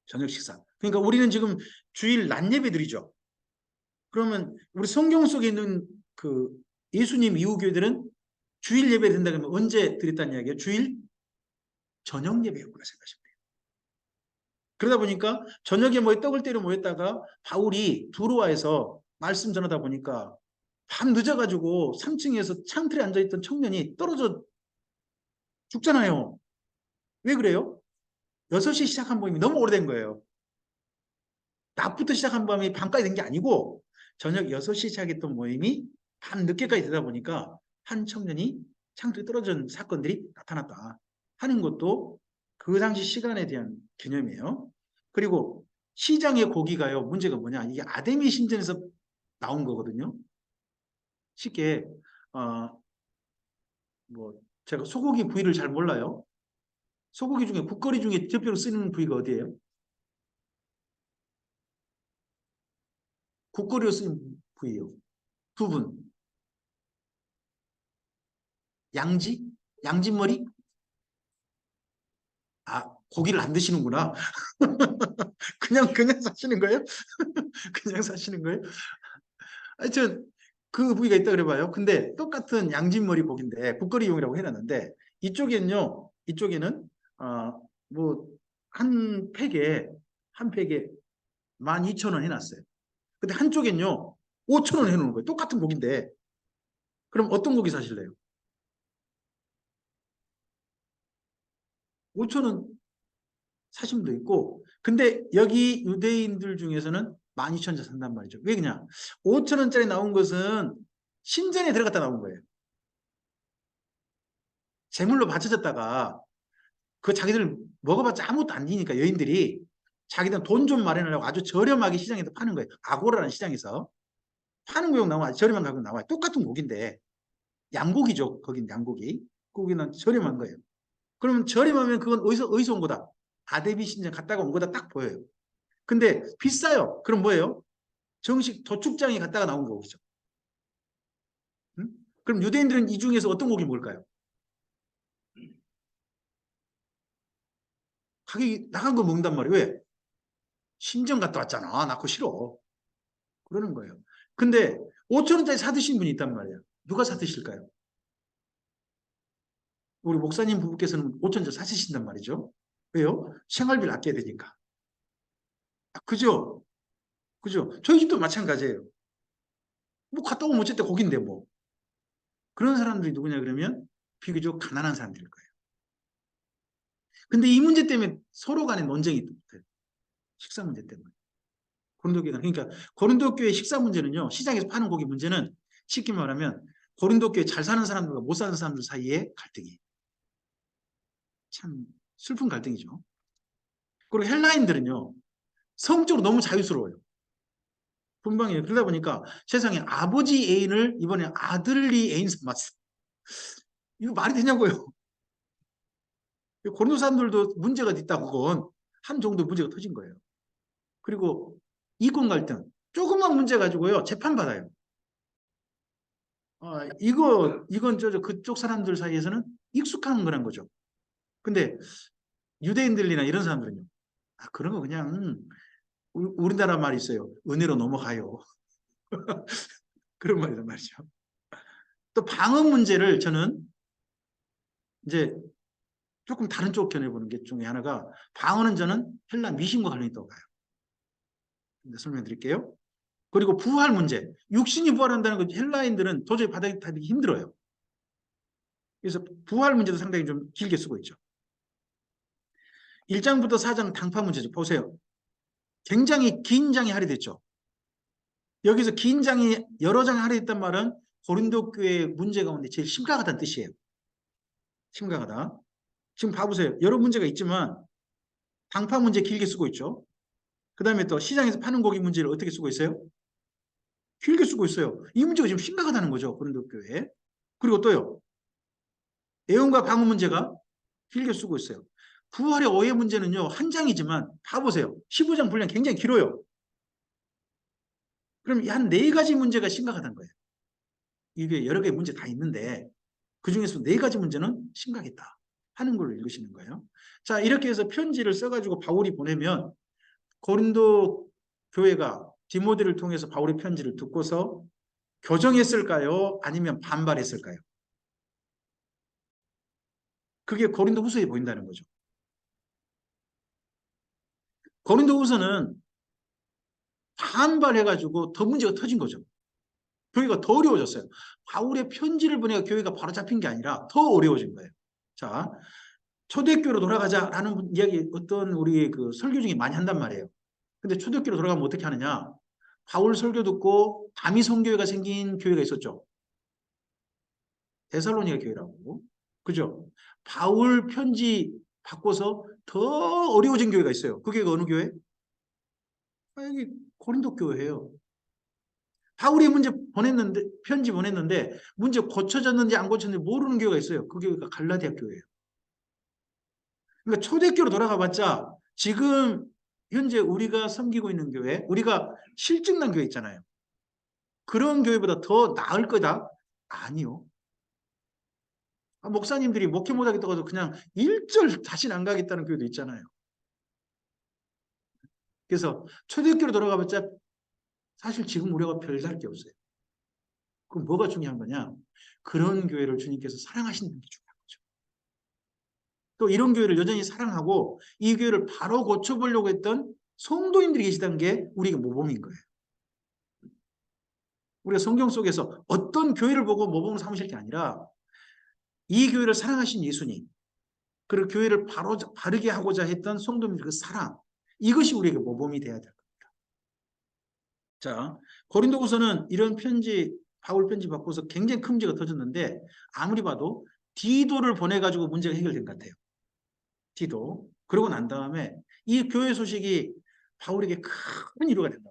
저녁 식사. 그러니까 우리는 지금 주일 낮 예배 드리죠. 그러면 우리 성경 속에 있는 그 예수님 이후 교회들은 주일 예배 드린다 그러면 언제 드렸다는 이야기예요? 주일 저녁 예배였구나 생각하시면 돼요. 그러다 보니까 저녁에 떡을 때려 모였다가 바울이 두로아에서 말씀 전하다 보니까 밤 늦어가지고 3층에서 창틀에 앉아있던 청년이 떨어져 죽잖아요. 왜 그래요? 6시 시작한 모임이 너무 오래된 거예요. 낮부터 시작한 모임이 밤까지 된 게 아니고 저녁 6시 시작했던 모임이 밤 늦게까지 되다 보니까 한 청년이 창틀에 떨어진 사건들이 나타났다 하는 것도 그 당시 시간에 대한 개념이에요. 그리고 시장의 고기가요. 문제가 뭐냐. 이게 아데미 신전에서 나온 거거든요. 쉽게 뭐 제가 소고기 부위를 잘 몰라요. 소고기 중에 국거리 중에 대표로 쓰는 부위가 어디예요? 국거리로 쓰는 부위요. 두 분. 양지? 양지머리? 아, 고기를 안 드시는구나. 그냥 사시는 거예요? 그냥 사시는 거예요? 하여튼 그 부위가 있다 그래봐요. 근데 똑같은 양진머리 고기인데 국거리용이라고 해놨는데 이쪽에는 뭐 한 팩에 12,000원 해놨어요. 근데 한쪽엔요 5,000원 해놓은 거예요. 똑같은 고기인데 그럼 어떤 고기 사실래요? 5,000원 사신 분도 있고 근데 여기 유대인들 중에서는 12,000원 산단 말이죠. 왜 그냥 5,000원짜리 나온 것은 신전에 들어갔다 나온 거예요. 제물로 바쳐졌다가 그 자기들 먹어봤자 아무것도 안 되니까 여인들이 자기들 돈 좀 마련하려고 아주 저렴하게 시장에서 파는 거예요. 아고라라는 시장에서 파는 고용 나와 저렴한 가격 나와요. 똑같은 고기인데 양고기죠. 거긴 양고기. 고기는 저렴한 거예요. 그러면 저렴하면 그건 어디서 온 거다? 아데비 신전 갔다가 온 거다 딱 보여요. 근데 비싸요. 그럼 뭐예요? 정식 도축장에 갔다가 나온 고기죠. 응? 그럼 유대인들은 이 중에서 어떤 고기 먹을까요? 가격이 나간 거 먹는단 말이에요. 왜? 신전 갔다 왔잖아. 나 그거 싫어. 그러는 거예요. 근데 5천 원짜리 사드신 분이 있단 말이에요. 누가 사드실까요? 우리 목사님 부부께서는 5천 원짜리 사드신단 말이죠. 왜요? 생활비를 아껴야 되니까. 그죠? 그죠? 저희 집도 마찬가지예요. 뭐 갔다 오면 어쨌든 거긴데 뭐. 그런 사람들이 누구냐 그러면 비교적 가난한 사람들일 거예요. 근데 이 문제 때문에 서로 간에 논쟁이 붙어요. 식사 문제 때문에. 고린도 교회 그러니까 고린도 교회 식사 문제는요. 시장에서 파는 고기 문제는 쉽게 말하면 고린도 교회 잘 사는 사람들과 못 사는 사람들 사이의 갈등이에요. 참 슬픈 갈등이죠. 그리고 헬라인들은요. 성적으로 너무 자유스러워요. 분방이에요. 그러다 보니까 세상에 아버지 애인을 이번에 아들이 애인 삼았어. 이거 말이 되냐고요. 고린도 사람들도 문제가 있다고 한 정도 문제가 터진 거예요. 그리고 이권 갈등, 조그만 문제 가지고요 재판받아요. 이건 그쪽 사람들 사이에서는 익숙한 거란 거죠. 근데 유대인들이나 이런 사람들은요, 그런 거 그냥 우리나라 말이 있어요. 은혜로 넘어가요. 그런 말이란 말이죠. 또 방언 문제를 저는 이제 조금 다른 쪽 견해보는 게 중에 하나가, 방언은 저는 헬라 미신과 관련이 있다고 봐요. 설명드릴게요. 그리고 부활 문제, 육신이 부활한다는 거 헬라인들은 도저히 받아들이기 힘들어요. 그래서 부활 문제도 상당히 좀 길게 쓰고 있죠. 1장부터 4장 당파 문제죠. 보세요. 굉장히 긴 장이 할애됐죠. 여기서 긴 장이 여러 장이 할애됐단 말은 고린도 교회의 문제 가운데 제일 심각하다는 뜻이에요. 심각하다. 지금 봐보세요. 여러 문제가 있지만 당파 문제 길게 쓰고 있죠. 그 다음에 또 시장에서 파는 고기 문제를 어떻게 쓰고 있어요? 길게 쓰고 있어요. 이 문제가 지금 심각하다는 거죠. 고린도 교회. 그리고 또요. 애용과 방어 문제가 길게 쓰고 있어요. 부활의 오해 문제는요. 한 장이지만 봐보세요. 15장 분량 굉장히 길어요. 그럼 한 4가지 문제가 심각하다는 거예요. 이게 여러 개의 문제 다 있는데 그중에서 4가지 문제는 심각했다 하는 걸 읽으시는 거예요. 자, 이렇게 해서 편지를 써가지고 바울이 보내면 고린도 교회가 디모데를 통해서 바울의 편지를 듣고서 교정했을까요? 아니면 반발했을까요? 그게 고린도 후서에 보인다는 거죠. 고린도 후서는 반발해가지고 더 문제가 터진 거죠. 교회가 더 어려워졌어요. 바울의 편지를 보내가 교회가 바로 잡힌 게 아니라 더 어려워진 거예요. 자, 초대교회로 돌아가자라는 이야기 어떤 우리 그 설교 중에 많이 한단 말이에요. 근데 초대교회로 돌아가면 어떻게 하느냐? 바울 설교 듣고 다미 성교회가 생긴 교회가 있었죠. 데살로니가 교회라고. 그죠? 바울 편지 바꿔서 더 어려워진 교회가 있어요. 그게 어느 교회? 여기 고린도 교회예요. 바울이 편지 보냈는데 문제 고쳐졌는지 안 고쳐졌는지 모르는 교회가 있어요. 그 교회가 갈라디아 교회예요. 그러니까 초대교회로 돌아가 봤자 지금 현재 우리가 섬기고 있는 교회, 우리가 실증난 교회 있잖아요. 그런 교회보다 더 나을 거다? 아니요. 목사님들이 목회 못하겠다고 해서 그냥 1절 다시는 안 가겠다는 교회도 있잖아요. 그래서 초대교회로 돌아가 봤자 사실 지금 우리가 별다를 게 없어요. 그럼 뭐가 중요한 거냐? 그런 교회를 주님께서 사랑하시는 게 중요한 거죠. 또 이런 교회를 여전히 사랑하고 이 교회를 바로 고쳐보려고 했던 성도님들이 계시다는 게 우리가 모범인 거예요. 우리가 성경 속에서 어떤 교회를 보고 모범을 삼으실 게 아니라 이 교회를 사랑하신 예수님, 그리고 교회를 바르게 하고자 했던 성도님들 그 사랑, 이것이 우리에게 모범이 되어야 될 겁니다. 자, 고린도후서는 이런 편지, 바울 편지 받고서 굉장히 큰 문제가 터졌는데 아무리 봐도 디도를 보내가지고 문제가 해결된 것 같아요. 디도. 그러고 난 다음에 이 교회 소식이 바울에게 큰 위로가 된다.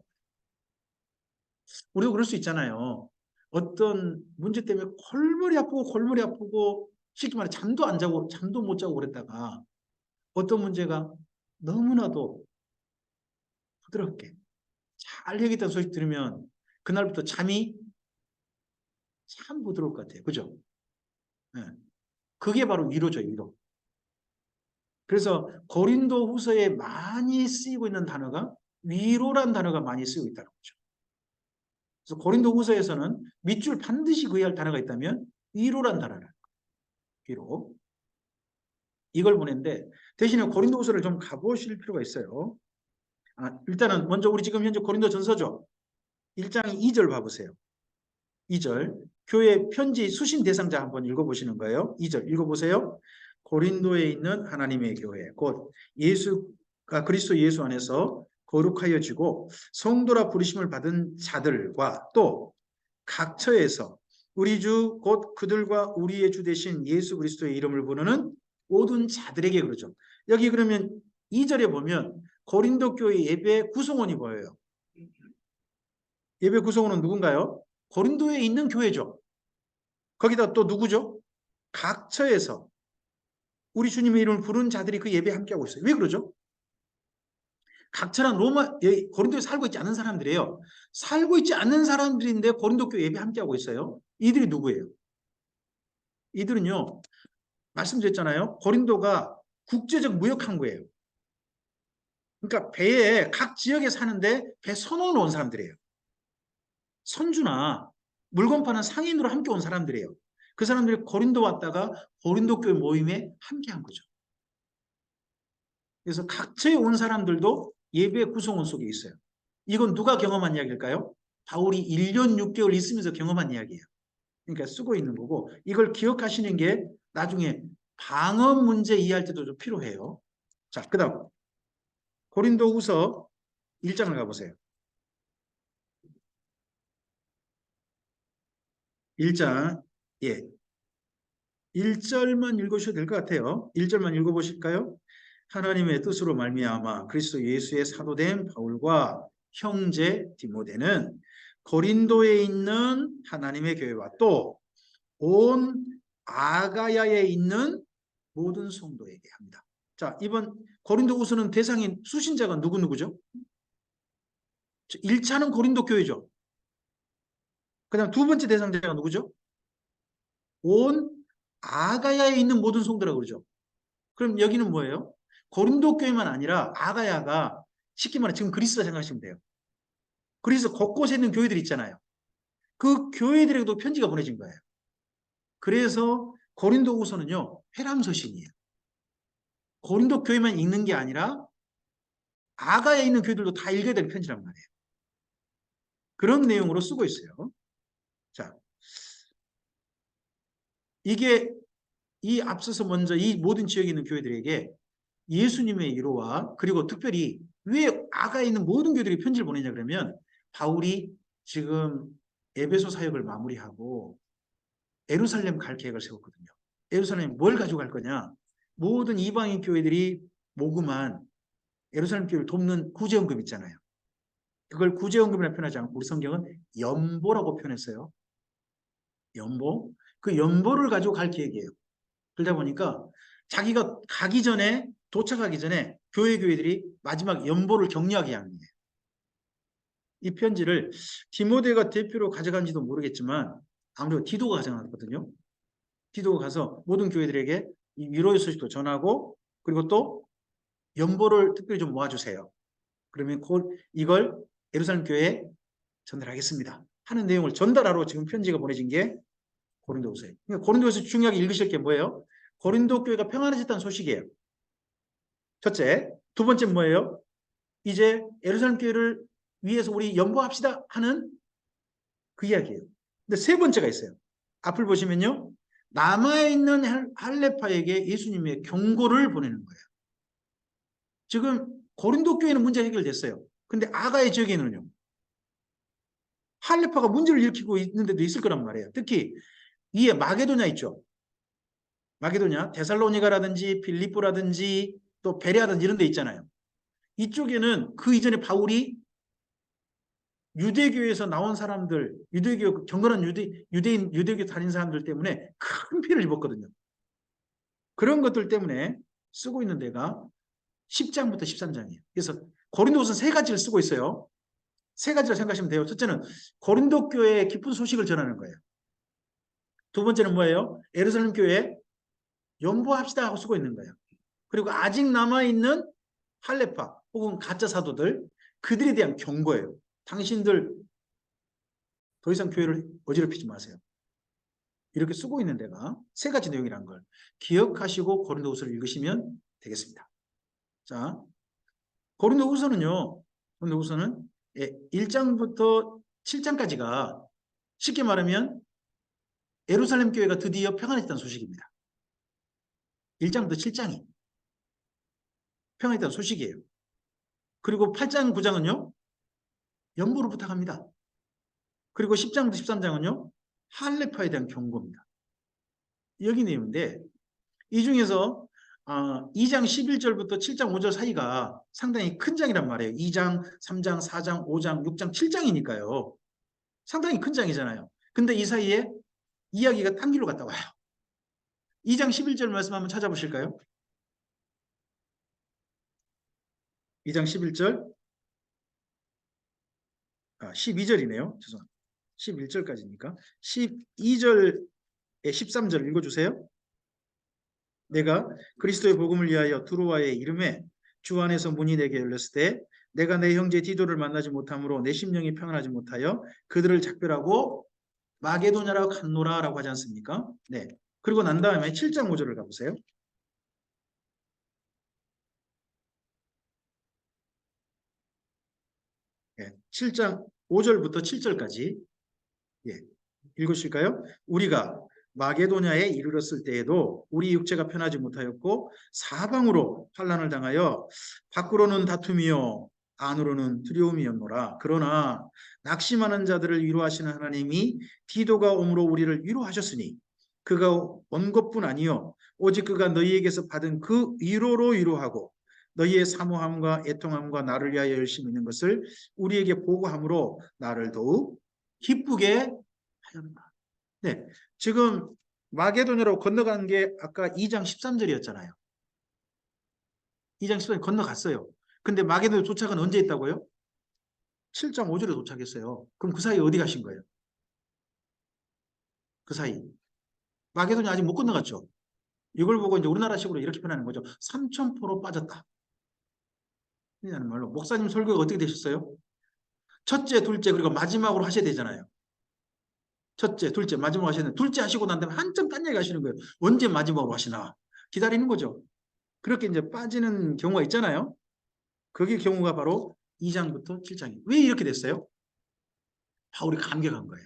우리도 그럴 수 있잖아요. 어떤 문제 때문에 골머리 아프고 쉽게 말해 잠도 안 자고 잠도 못 자고 그랬다가 어떤 문제가 너무나도 부드럽게 잘 해결됐다는 소식 들으면 그날부터 잠이 참 부드러울 것 같아요. 그죠? 네. 그게 바로 위로죠, 위로. 그래서 고린도 후서에 많이 쓰이고 있는 단어가 위로란 단어가 많이 쓰이고 있다는 거죠. 그래서 고린도 후서에서는 밑줄 반드시 그어야 할 단어가 있다면 위로란 단어를. 위로. 이걸 보냈는데 대신에 고린도 후서를 좀 가보실 필요가 있어요. 일단은 먼저 우리 지금 현재 고린도 전서죠. 1장 2절 봐보세요. 2절. 교회 편지 수신 대상자 한번 읽어보시는 거예요. 2절 읽어보세요. 고린도에 있는 하나님의 교회 곧 그리스도 예수 안에서 거룩하여지고 성도라 부르심을 받은 자들과 또 각 처에서 우리 주 곧 그들과 우리의 주 되신 예수 그리스도의 이름을 부르는 모든 자들에게 그러죠. 여기 그러면 2절에 보면 고린도 교회 예배 구성원이 보여요. 예배 구성원은 누군가요? 고린도에 있는 교회죠. 거기다 또 누구죠? 각 처에서 우리 주님의 이름을 부르는 자들이 그 예배에 함께하고 있어요. 왜 그러죠? 각처나 고린도에 살고 있지 않은 사람들이에요. 살고 있지 않는 사람들인데 고린도 교회 예배 함께하고 있어요. 이들이 누구예요? 이들은요, 말씀드렸잖아요. 고린도가 국제적 무역 항구예요. 그러니까 배에 각 지역에 사는데 배 선원으로 온 사람들이에요. 선주나 물건 파는 상인으로 함께 온 사람들이에요. 그 사람들이 고린도 왔다가 고린도 교회 모임에 함께한 거죠. 그래서 각처에 온 사람들도 예배 구성원 속에 있어요. 이건 누가 경험한 이야기일까요? 바울이 1년 6개월 있으면서 경험한 이야기예요. 그러니까 쓰고 있는 거고, 이걸 기억하시는 게 나중에 방언 문제 이해할 때도 좀 필요해요. 자, 그 다음 고린도후서 1장을 가보세요. 1장, 예, 1절만 읽으셔도 될 것 같아요. 1절만 읽어보실까요? 하나님의 뜻으로 말미암아 그리스도 예수의 사도된 바울과 형제 디모데는 고린도에 있는 하나님의 교회와 또 온 아가야에 있는 모든 성도에게 합니다. 자, 이번 고린도후서는 대상인 수신자가 누구누구죠? 1차는 고린도 교회죠. 그 다음 두 번째 대상자가 누구죠? 온 아가야에 있는 모든 성도라고 그러죠. 그럼 여기는 뭐예요? 고린도 교회만 아니라 아가야가 쉽게 말해 지금 그리스라 생각하시면 돼요. 그리스 곳곳에 있는 교회들 있잖아요. 그 교회들에게도 편지가 보내진 거예요. 그래서 고린도후서는요, 회람서신이에요. 고린도 교회만 읽는 게 아니라 아가야에 있는 교회들도 다 읽어야 되는 편지란 말이에요. 그런 내용으로 쓰고 있어요. 자, 이게 이 앞서서 먼저 이 모든 지역에 있는 교회들에게 예수님의 이로와 그리고 특별히 왜 아가에 있는 모든 교회들이 편지를 보내냐 그러면 바울이 지금 에베소 사역을 마무리하고 예루살렘 갈 계획을 세웠거든요. 예루살렘에 뭘 가지고 갈 거냐? 모든 이방인 교회들이 모금한 예루살렘 교회를 돕는 구제헌금 있잖아요. 그걸 구제헌금이라 표현하지 않고 우리 성경은 연보라고 표현했어요. 연보. 그 연보를 가지고 갈 계획이에요. 그러다 보니까 자기가 가기 전에 도착하기 전에 교회들이 마지막 연보를 격려하게 하는 거예요. 이 편지를 디모데가 대표로 가져간지도 모르겠지만 아무래도 디도가 가져갔거든요. 디도가 가서 모든 교회들에게 이 위로의 소식도 전하고 그리고 또 연보를 특별히 좀 모아주세요. 그러면 이걸 예루살렘 교회에 전달하겠습니다. 하는 내용을 전달하러 지금 편지가 보내진 게 고린도후서예요. 그러니까 고린도후서 중요하게 읽으실 게 뭐예요? 고린도 교회가 평안해졌다는 소식이에요. 첫째. 두 번째 뭐예요? 이제 예루살렘 교회를 위해서 우리 연보합시다 하는 그 이야기예요. 근데 세 번째가 있어요. 앞을 보시면요. 남아있는 할레파에게 예수님의 경고를 보내는 거예요. 지금 고린도 교회는 문제 해결됐어요. 근데 아가의 지역에는요. 할레파가 문제를 일으키고 있는데도 있을 거란 말이에요. 특히 위에 마게도냐 있죠. 마게도냐, 데살로니가라든지 빌립보라든지 또 베레아든지 이런 데 있잖아요. 이쪽에는 그 이전에 바울이 유대교에서 나온 사람들, 유대교 경건한 유대교 다닌 사람들 때문에 큰 피해를 입었거든요. 그런 것들 때문에 쓰고 있는 데가 10장부터 13장이에요. 그래서 고린도후서 세 가지를 쓰고 있어요. 세 가지를 생각하시면 돼요. 첫째는 고린도 교회의 기쁜 소식을 전하는 거예요. 두 번째는 뭐예요? 예루살렘 교회에 연보합시다 하고 쓰고 있는 거예요. 그리고 아직 남아있는 할레파 혹은 가짜 사도들 그들에 대한 경고예요. 당신들 더 이상 교회를 어지럽히지 마세요. 이렇게 쓰고 있는 데가 세 가지 내용이라는 걸 기억하시고 고린도후서를 읽으시면 되겠습니다. 자, 고린도후서는요. 고린도후서는 1장부터 7장까지가 쉽게 말하면 예루살렘 교회가 드디어 평안했다는 소식입니다. 1장부터 7장이 평안했다는 소식이에요. 그리고 8장, 9장은요. 연보를 부탁합니다. 그리고 10장부터 13장은요. 할레파에 대한 경고입니다. 여기 내용인데 이 중에서 2장 11절부터 7장 5절 사이가 상당히 큰 장이란 말이에요. 2장, 3장, 4장, 5장, 6장, 7장이니까요. 상당히 큰 장이잖아요. 근데 이 사이에 이야기가 딴 길로 갔다 와요. 2장 11절 말씀 한번 찾아보실까요? 2장 11절, 12절이네요. 죄송합니다. 11절까지니까. 12절에 13절 읽어주세요. 내가 그리스도의 복음을 위하여 두로와의 이름에 주 안에서 문이 내게 열렸을 때 내가 내 형제 디도를 만나지 못함으로 내 심령이 평안하지 못하여 그들을 작별하고 마게도냐라고 갔노라라고 하지 않습니까? 네. 그리고 난 다음에 7장 5절을 가보세요. 네. 7장 5절부터 7절까지 예. 읽으실까요? 우리가 마게도냐에 이르렀을 때에도 우리 육체가 편하지 못하였고 사방으로 환난을 당하여 밖으로는 다툼이요 안으로는 두려움이었노라. 그러나 낙심하는 자들을 위로하시는 하나님이 디도가 오므로 우리를 위로하셨으니 그가 온 것뿐 아니요 오직 그가 너희에게서 받은 그 위로로 위로하고 너희의 사모함과 애통함과 나를 위하여 열심히 있는 것을 우리에게 보고함으로 나를 더욱 기쁘게 하였다. 네, 지금 마게도냐로 건너간 게 아까 2장 13절이었잖아요. 2장 13절 건너갔어요. 근데 마게도냐 도착은 언제 했다고요? 7장 5절에 도착했어요. 그럼 그 사이 어디 가신 거예요? 그 사이. 마게도냐 아직 못 건너갔죠? 이걸 보고 이제 우리나라식으로 이렇게 표현하는 거죠. 삼천포로 빠졌다. 이라는 말로. 목사님 설교가 어떻게 되셨어요? 첫째, 둘째, 그리고 마지막으로 하셔야 되잖아요. 첫째, 둘째, 마지막으로 하시는데 둘째 하시고 난 다음에 한참 딴 얘기 하시는 거예요. 언제 마지막으로 하시나? 기다리는 거죠. 그렇게 이제 빠지는 경우가 있잖아요. 그게 경우가 바로 2장부터 7장이에요. 왜 이렇게 됐어요? 바울이 감격한 거예요.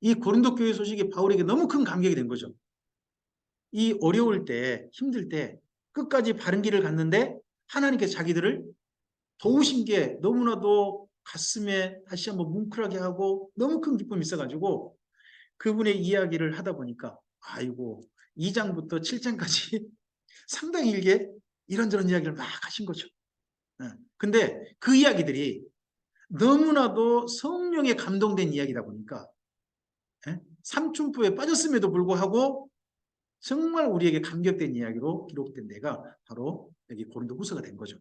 이 고린도 교회 소식이 바울에게 너무 큰 감격이 된 거죠. 이 어려울 때, 힘들 때 끝까지 바른 길을 갔는데 하나님께서 자기들을 도우신 게 너무나도 가슴에 다시 한번 뭉클하게 하고 너무 큰 기쁨이 있어가지고 그분의 이야기를 하다 보니까 아이고 2장부터 7장까지 상당히 길게 이런저런 이야기를 막 하신 거죠. 근데 그 이야기들이 너무나도 성령에 감동된 이야기다 보니까 삼춘포에 빠졌음에도 불구하고 정말 우리에게 감격된 이야기로 기록된 데가 바로 여기 고린도 후서가 된 거죠.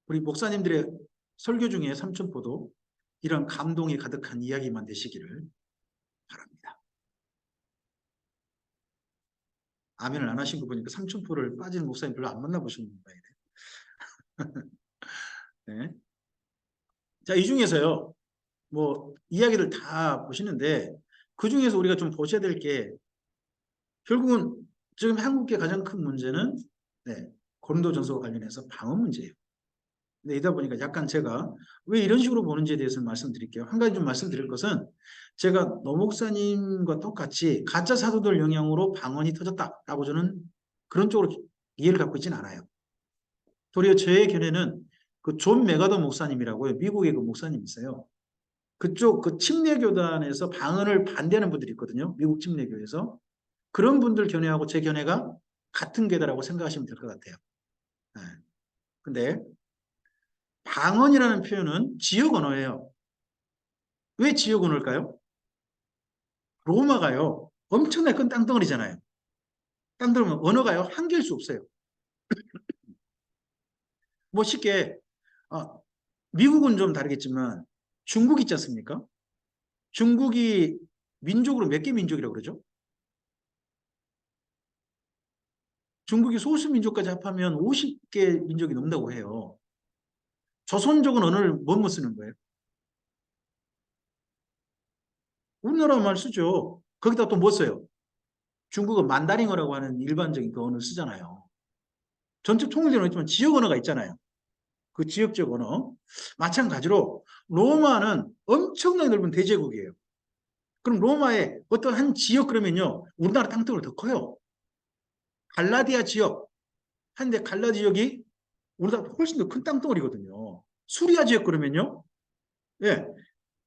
우리 목사님들의 설교 중에 삼춘포도 이런 감동이 가득한 이야기만 되시기를 바랍니다. 아멘을 안 하신 거 보니까 삼춘포를 빠진 목사님 별로 안 만나보시는 거예요. 네. 자, 이 중에서요, 뭐, 이야기를 다 보시는데, 그 중에서 우리가 좀 보셔야 될 게, 결국은 지금 한국의 가장 큰 문제는, 네, 고린도전서와 관련해서 방언 문제예요. 근데 이다 보니까 약간 제가 왜 이런 식으로 보는지에 대해서 말씀드릴게요. 한 가지 좀 말씀드릴 것은, 제가 노 목사님과 똑같이 가짜 사도들 영향으로 방언이 터졌다라고 저는 그런 쪽으로 이해를 갖고 있지는 않아요. 도리어 저의 견해는 그 존 메가더 목사님이라고요. 미국의 그 목사님 있어요. 그쪽 그 침례교단에서 방언을 반대하는 분들이 있거든요. 미국 침례교에서. 그런 분들 견해하고 제 견해가 같은 궤다라고 생각하시면 될 것 같아요. 네. 근데 방언이라는 표현은 지역 언어예요. 왜 지역 언어일까요? 로마가요. 엄청나게 큰 땅덩어리잖아요. 땅덩어리면 언어가요. 한계일 수 없어요. 뭐 쉽게 미국은 좀 다르겠지만 중국 있지 않습니까? 중국이 민족으로 몇 개 민족이라고 그러죠? 중국이 소수민족까지 합하면 50개 민족이 넘는다고 해요. 조선족은 언어를 뭐뭐 쓰는 거예요? 우리나라 말 쓰죠. 거기다 또 뭐 써요? 중국은 만다링어라고 하는 일반적인 그 언어를 쓰잖아요. 전체 통일되는 있지만 지역 언어가 있잖아요. 그 지역적 언어. 마찬가지로 로마는 엄청나게 넓은 대제국이에요. 그럼 로마의 어떤 한 지역 그러면요. 우리나라 땅덩어리 더 커요. 갈라디아 지역. 한데 갈라디아 지역이 우리나라 훨씬 더 큰 땅덩어리거든요. 수리아 지역 그러면요. 예.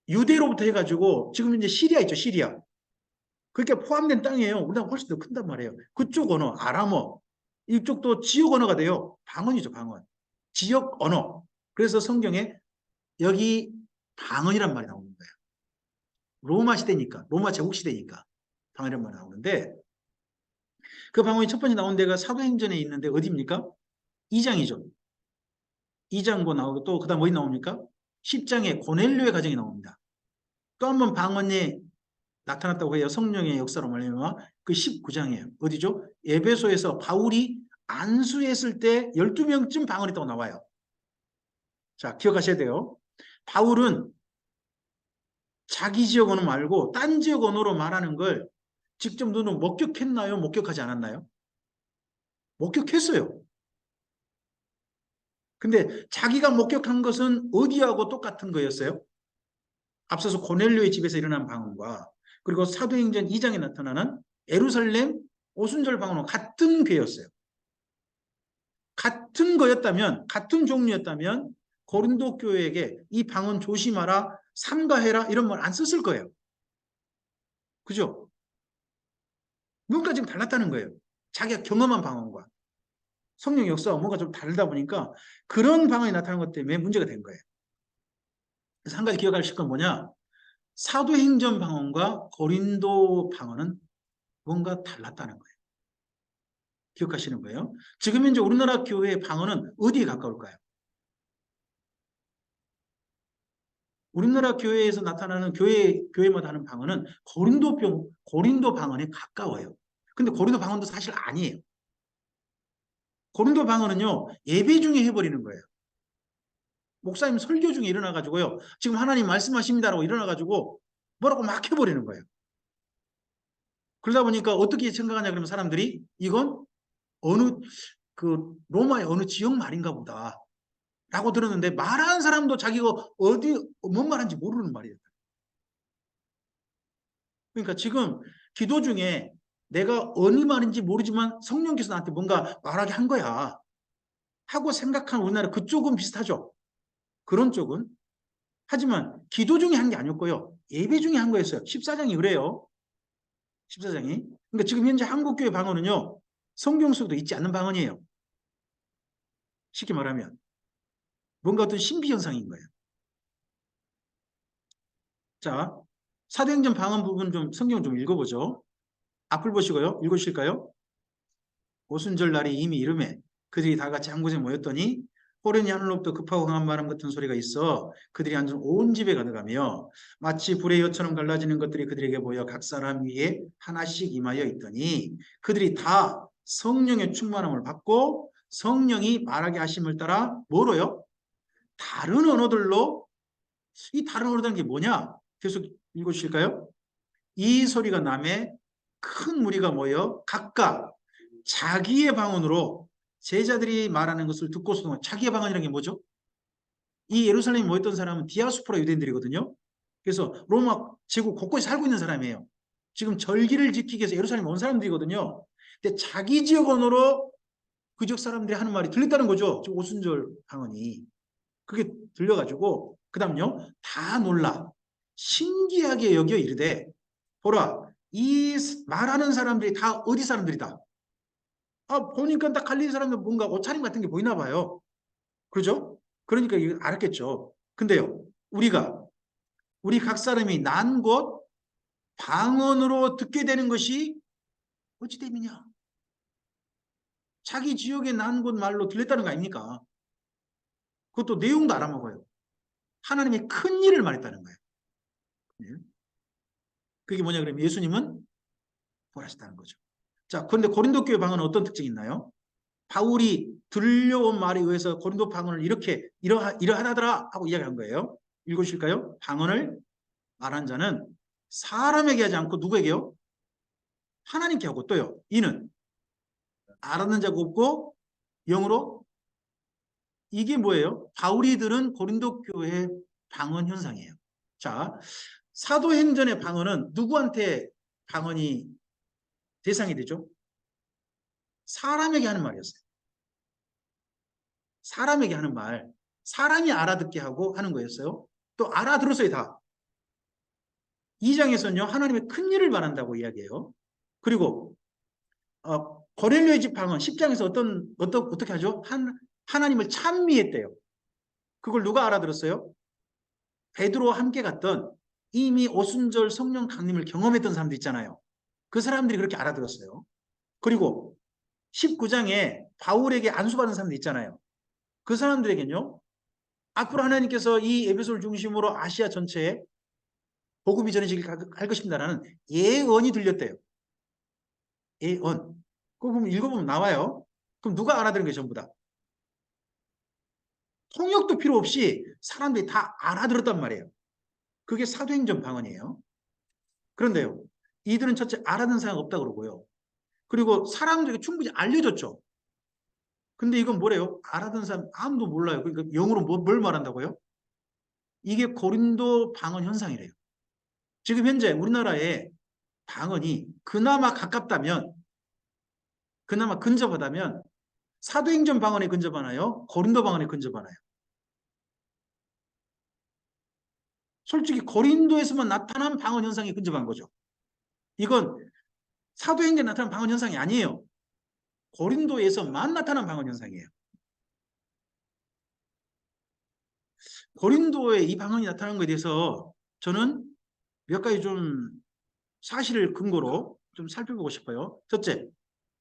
유대로부터 해가지고 지금 이제 시리아 있죠. 시리아. 그렇게 포함된 땅이에요. 우리나라 훨씬 더 큰단 말이에요. 그쪽 언어, 아람어. 이쪽도 지역 언어가 돼요. 방언이죠. 방언. 지역 언어. 그래서 성경에 여기 방언이란 말이 나오는 거예요. 로마 시대니까. 로마 제국 시대니까. 방언이란 말이 나오는데 그 방언이 첫 번째 나온 데가 사도행전에 있는데 어디입니까? 2장이죠. 2장고 나오고 또 그다음 어디 나옵니까? 10장에 고넬료의 가정이 나옵니다. 또 한 번 방언이 나타났다고 해요. 성령의 역사로 말미암아 그 19장이에요. 어디죠? 에베소에서 바울이 안수했을 때 12명쯤 방언이 있다고 나와요. 자, 기억하셔야 돼요. 바울은 자기 지역 언어 말고 딴 지역 언어로 말하는 걸 직접 눈으로 목격했나요? 목격하지 않았나요? 목격했어요. 근데 자기가 목격한 것은 어디하고 똑같은 거였어요? 앞서서 고넬료의 집에서 일어난 방언과 그리고 사도행전 2장에 나타나는 예루살렘 오순절 방언은 같은 괴였어요. 같은 거였다면, 같은 종류였다면 고린도 교회에게 이 방언 조심하라, 삼가해라 이런 말 안 썼을 거예요. 그죠? 뭔가 지금 달랐다는 거예요. 자기가 경험한 방언과 성령 역사와 뭔가 좀 다르다 보니까 그런 방언이 나타나는 것 때문에 문제가 된 거예요. 그래서 한 가지 기억하실 건 뭐냐? 사도행전 방언과 고린도 방언은 뭔가 달랐다는 거예요. 기억하시는 거예요. 지금 현재 우리나라 교회의 방언은 어디에 가까울까요? 우리나라 교회에서 나타나는 교회마다 하는 방언은 고린도 방언에 가까워요. 근데 고린도 방언도 사실 아니에요. 고린도 방언은요, 예배 중에 해버리는 거예요. 목사님 설교 중에 일어나가지고요, 지금 하나님 말씀하십니다라고 일어나가지고 뭐라고 막 해버리는 거예요. 그러다 보니까 어떻게 생각하냐 그러면 사람들이 이건 어느 로마의 어느 지역 말인가 보다 라고 들었는데 말하는 사람도 자기가 뭔 말인지 모르는 말이에요. 그러니까 지금 기도 중에 내가 어느 말인지 모르지만 성령께서 나한테 뭔가 말하게 한 거야 하고 생각한 우리나라 그쪽은 비슷하죠. 그런 쪽은. 하지만 기도 중에 한 게 아니었고요. 예배 중에 한 거였어요. 14장이 그래요. 14장이. 그러니까 지금 현재 한국교회 방언은요. 성경 속에도 있지 않는 방언이에요. 쉽게 말하면. 뭔가 어떤 신비현상인 거예요. 자, 사도행전 방언 부분 좀 성경 좀 읽어보죠. 앞을 보시고요. 읽으실까요? 오순절 날이 이미 이르매 그들이 다 같이 한 곳에 모였더니 호련히 하늘로부터 급하고 강한 바람 같은 소리가 있어 그들이 앉은 온 집에 가득하며 마치 불의 여처럼 갈라지는 것들이 그들에게 보여 각 사람 위에 하나씩 임하여 있더니 그들이 다 성령의 충만함을 받고 성령이 말하게 하심을 따라 뭐로요? 다른 언어들로. 이 다른 언어라는 게 뭐냐? 계속 읽어주실까요? 이 소리가 남에 큰 무리가 모여 각각 자기의 방언으로 제자들이 말하는 것을 듣고서 자기의 방언이라는 게 뭐죠? 이 예루살렘에 모였던 사람은 디아스포라 유대인들이거든요. 그래서 로마 제국 곳곳에 살고 있는 사람이에요. 지금 절기를 지키기 위해서 예루살렘에 온 사람들이거든요. 근데 자기 지역 언어로 그 지역 사람들이 하는 말이 들렸다는 거죠. 오순절 방언이. 그게 들려가지고 그 다음요. 다 놀라 신기하게 여겨 이르되 보라 이 말하는 사람들이 다 어디 사람들이다. 보니까 딱 갈린 사람들 뭔가 옷차림 같은 게 보이나 봐요. 그죠? 그러니까 이거 알았겠죠. 근데요, 우리 각 사람이 난 곳 방언으로 듣게 되는 것이 어찌 됨이냐? 자기 지역에 난 곳 말로 들렸다는 거 아닙니까? 그것도 내용도 알아먹어요. 하나님의 큰 일을 말했다는 거예요. 네. 그게 뭐냐 그러면 예수님은 부활하셨다는 거죠. 자, 그런데 고린도 교회 방언은 어떤 특징이 있나요? 바울이 들려온 말에 의해서 고린도 방언을 이러하더라 하고 이야기한 거예요. 읽으실까요? 방언을 말한 자는 사람에게 하지 않고 누구에게요? 하나님께 하고 또요. 이는 알았는 자가 없고 영으로 이게 뭐예요? 바울이 들은 고린도 교회의 방언 현상이에요. 자, 사도행전의 방언은 누구한테 방언이 대상이 되죠? 사람에게 하는 말이었어요. 사람에게 하는 말. 사람이 알아듣게 하고 하는 거였어요. 또 알아들었어요, 다. 2장에서는요, 하나님의 큰 일을 말한다고 이야기해요. 그리고, 고넬료의 집 방언 10장에서 어떻게 하죠? 하나님을 찬미했대요. 그걸 누가 알아들었어요? 베드로와 함께 갔던 이미 오순절 성령 강림을 경험했던 사람도 있잖아요. 그 사람들이 그렇게 알아들었어요. 그리고 19장에 바울에게 안수받은 사람들 있잖아요. 그 사람들에게는요, 앞으로 하나님께서 이 에베소를 중심으로 아시아 전체에 복음이 전해지길 할 것입니다라는 예언이 들렸대요. 예언. 그거 보면 읽어보면 나와요. 그럼 누가 알아들은 게 전부 다? 통역도 필요 없이 사람들이 다 알아들었단 말이에요. 그게 사도행전 방언이에요. 그런데요, 이들은 첫째 알아듣는 사람 없다 그러고요. 그리고 사람들에게 충분히 알려줬죠. 근데 이건 뭐래요? 알아듣는 사람 아무도 몰라요. 그러니까 영어로 뭘 말한다고요? 이게 고린도 방언 현상이래요. 지금 현재 우리나라에 방언이 그나마 가깝다면, 그나마 근접하다면 사도행전 방언에 근접하나요? 고린도 방언에 근접하나요? 솔직히 고린도에서만 나타난 방언 현상이 근접한 거죠. 이건 사도행전에 나타난 방언 현상이 아니에요. 고린도에서만 나타난 방언 현상이에요. 고린도에 이 방언이 나타난 것에 대해서 저는 몇 가지 좀 사실을 근거로 좀 살펴보고 싶어요. 첫째,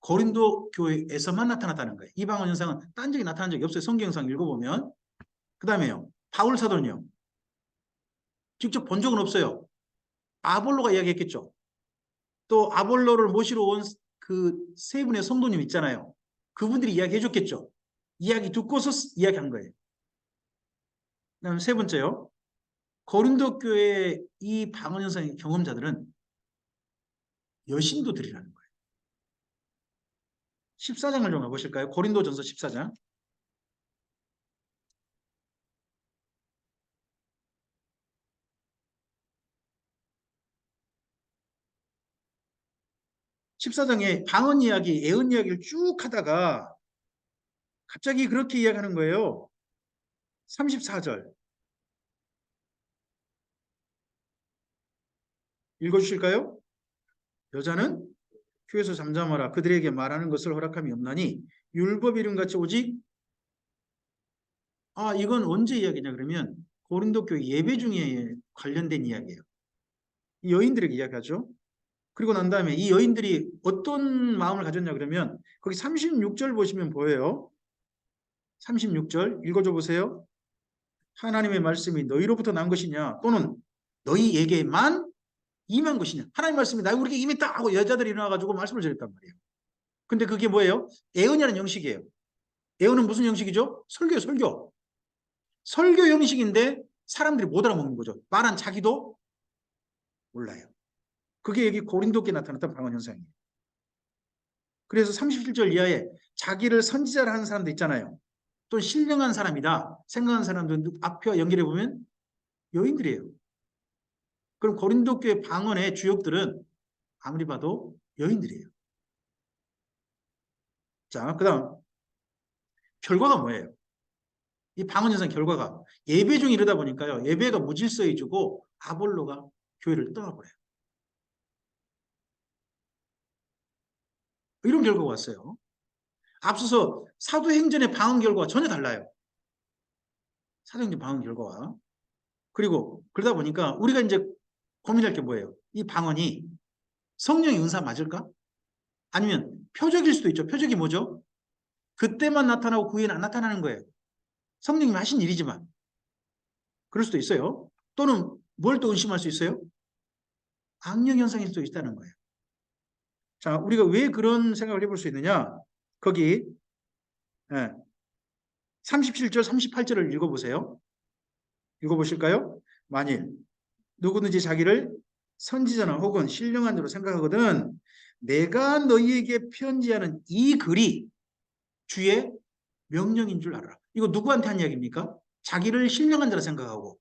고린도 교회에서만 나타났다는 거예요. 이 방언 현상은 딴 적이 나타난 적이 없어요. 성경상 읽어보면. 그 다음에요, 바울 사도는요, 직접 본 적은 없어요. 아볼로가 이야기했겠죠. 또 아볼로를 모시러 온 그 세 분의 성도님 있잖아요. 그분들이 이야기해 줬겠죠. 이야기 듣고서 이야기한 거예요. 그다음 세 번째요, 고린도 교회의 이 방언 현상의 경험자들은 여신도들이라는 거예요. 14장을 좀 가보실까요? 고린도전서 14장. 14장에 방언 이야기, 예언 이야기를 쭉 하다가 갑자기 그렇게 이야기하는 거예요. 34절 읽어주실까요? 여자는 교회에서 잠잠하라. 그들에게 말하는 것을 허락함이 없나니 율법 이름같이 오직, 이건 언제 이야기냐 그러면 고린도 교회 예배 중에 관련된 이야기예요. 이 여인들에게 이야기하죠. 그리고 난 다음에 이 여인들이 어떤 마음을 가졌냐 그러면 거기 36절 보시면 보여요. 36절 읽어줘 보세요. 하나님의 말씀이 너희로부터 난 것이냐 또는 너희에게만 임한 것이냐. 하나님 말씀이 나 우리에게 임했다 하고 여자들이 일어나가지고 말씀을 전했단 말이에요. 근데 그게 뭐예요? 예언이라는 형식이에요. 예언은 무슨 형식이죠? 설교예요, 설교. 설교 형식인데 사람들이 못 알아먹는 거죠. 말한 자기도 몰라요. 그게 여기 고린도께 나타났던 방언 현상이에요. 그래서 37절 이하에 자기를 선지자라 하는 사람도 있잖아요. 또 신령한 사람이다 생각하는 사람들 앞에 연결해 보면 여인들이에요. 그럼 고린도 교회 방언의 주역들은 아무리 봐도 여인들이에요. 자, 그 다음 결과가 뭐예요? 이 방언 현상 결과가 예배 중에 이러다 보니까요, 예배가 무질서해지고 아볼로가 교회를 떠나버려요. 이런 결과가 왔어요. 앞서서 사도행전의 방언 결과와 전혀 달라요. 사도행전 방언 결과와. 그리고 그러다 보니까 우리가 이제 고민할 게 뭐예요? 이 방언이 성령의 은사 맞을까? 아니면 표적일 수도 있죠. 표적이 뭐죠? 그때만 나타나고 그 후에는 안 나타나는 거예요. 성령님이 하신 일이지만. 그럴 수도 있어요. 또는 뭘 또 의심할 수 있어요? 악령 현상일 수도 있다는 거예요. 자, 우리가 왜 그런 생각을 해볼 수 있느냐? 거기 37절, 38절을 읽어보세요. 읽어보실까요? 만일 누구든지 자기를 선지자나 혹은 신령한 자로 생각하거든 내가 너희에게 편지하는 이 글이 주의 명령인 줄 알아라. 이거 누구한테 한 이야기입니까? 자기를 신령한 자로 생각하고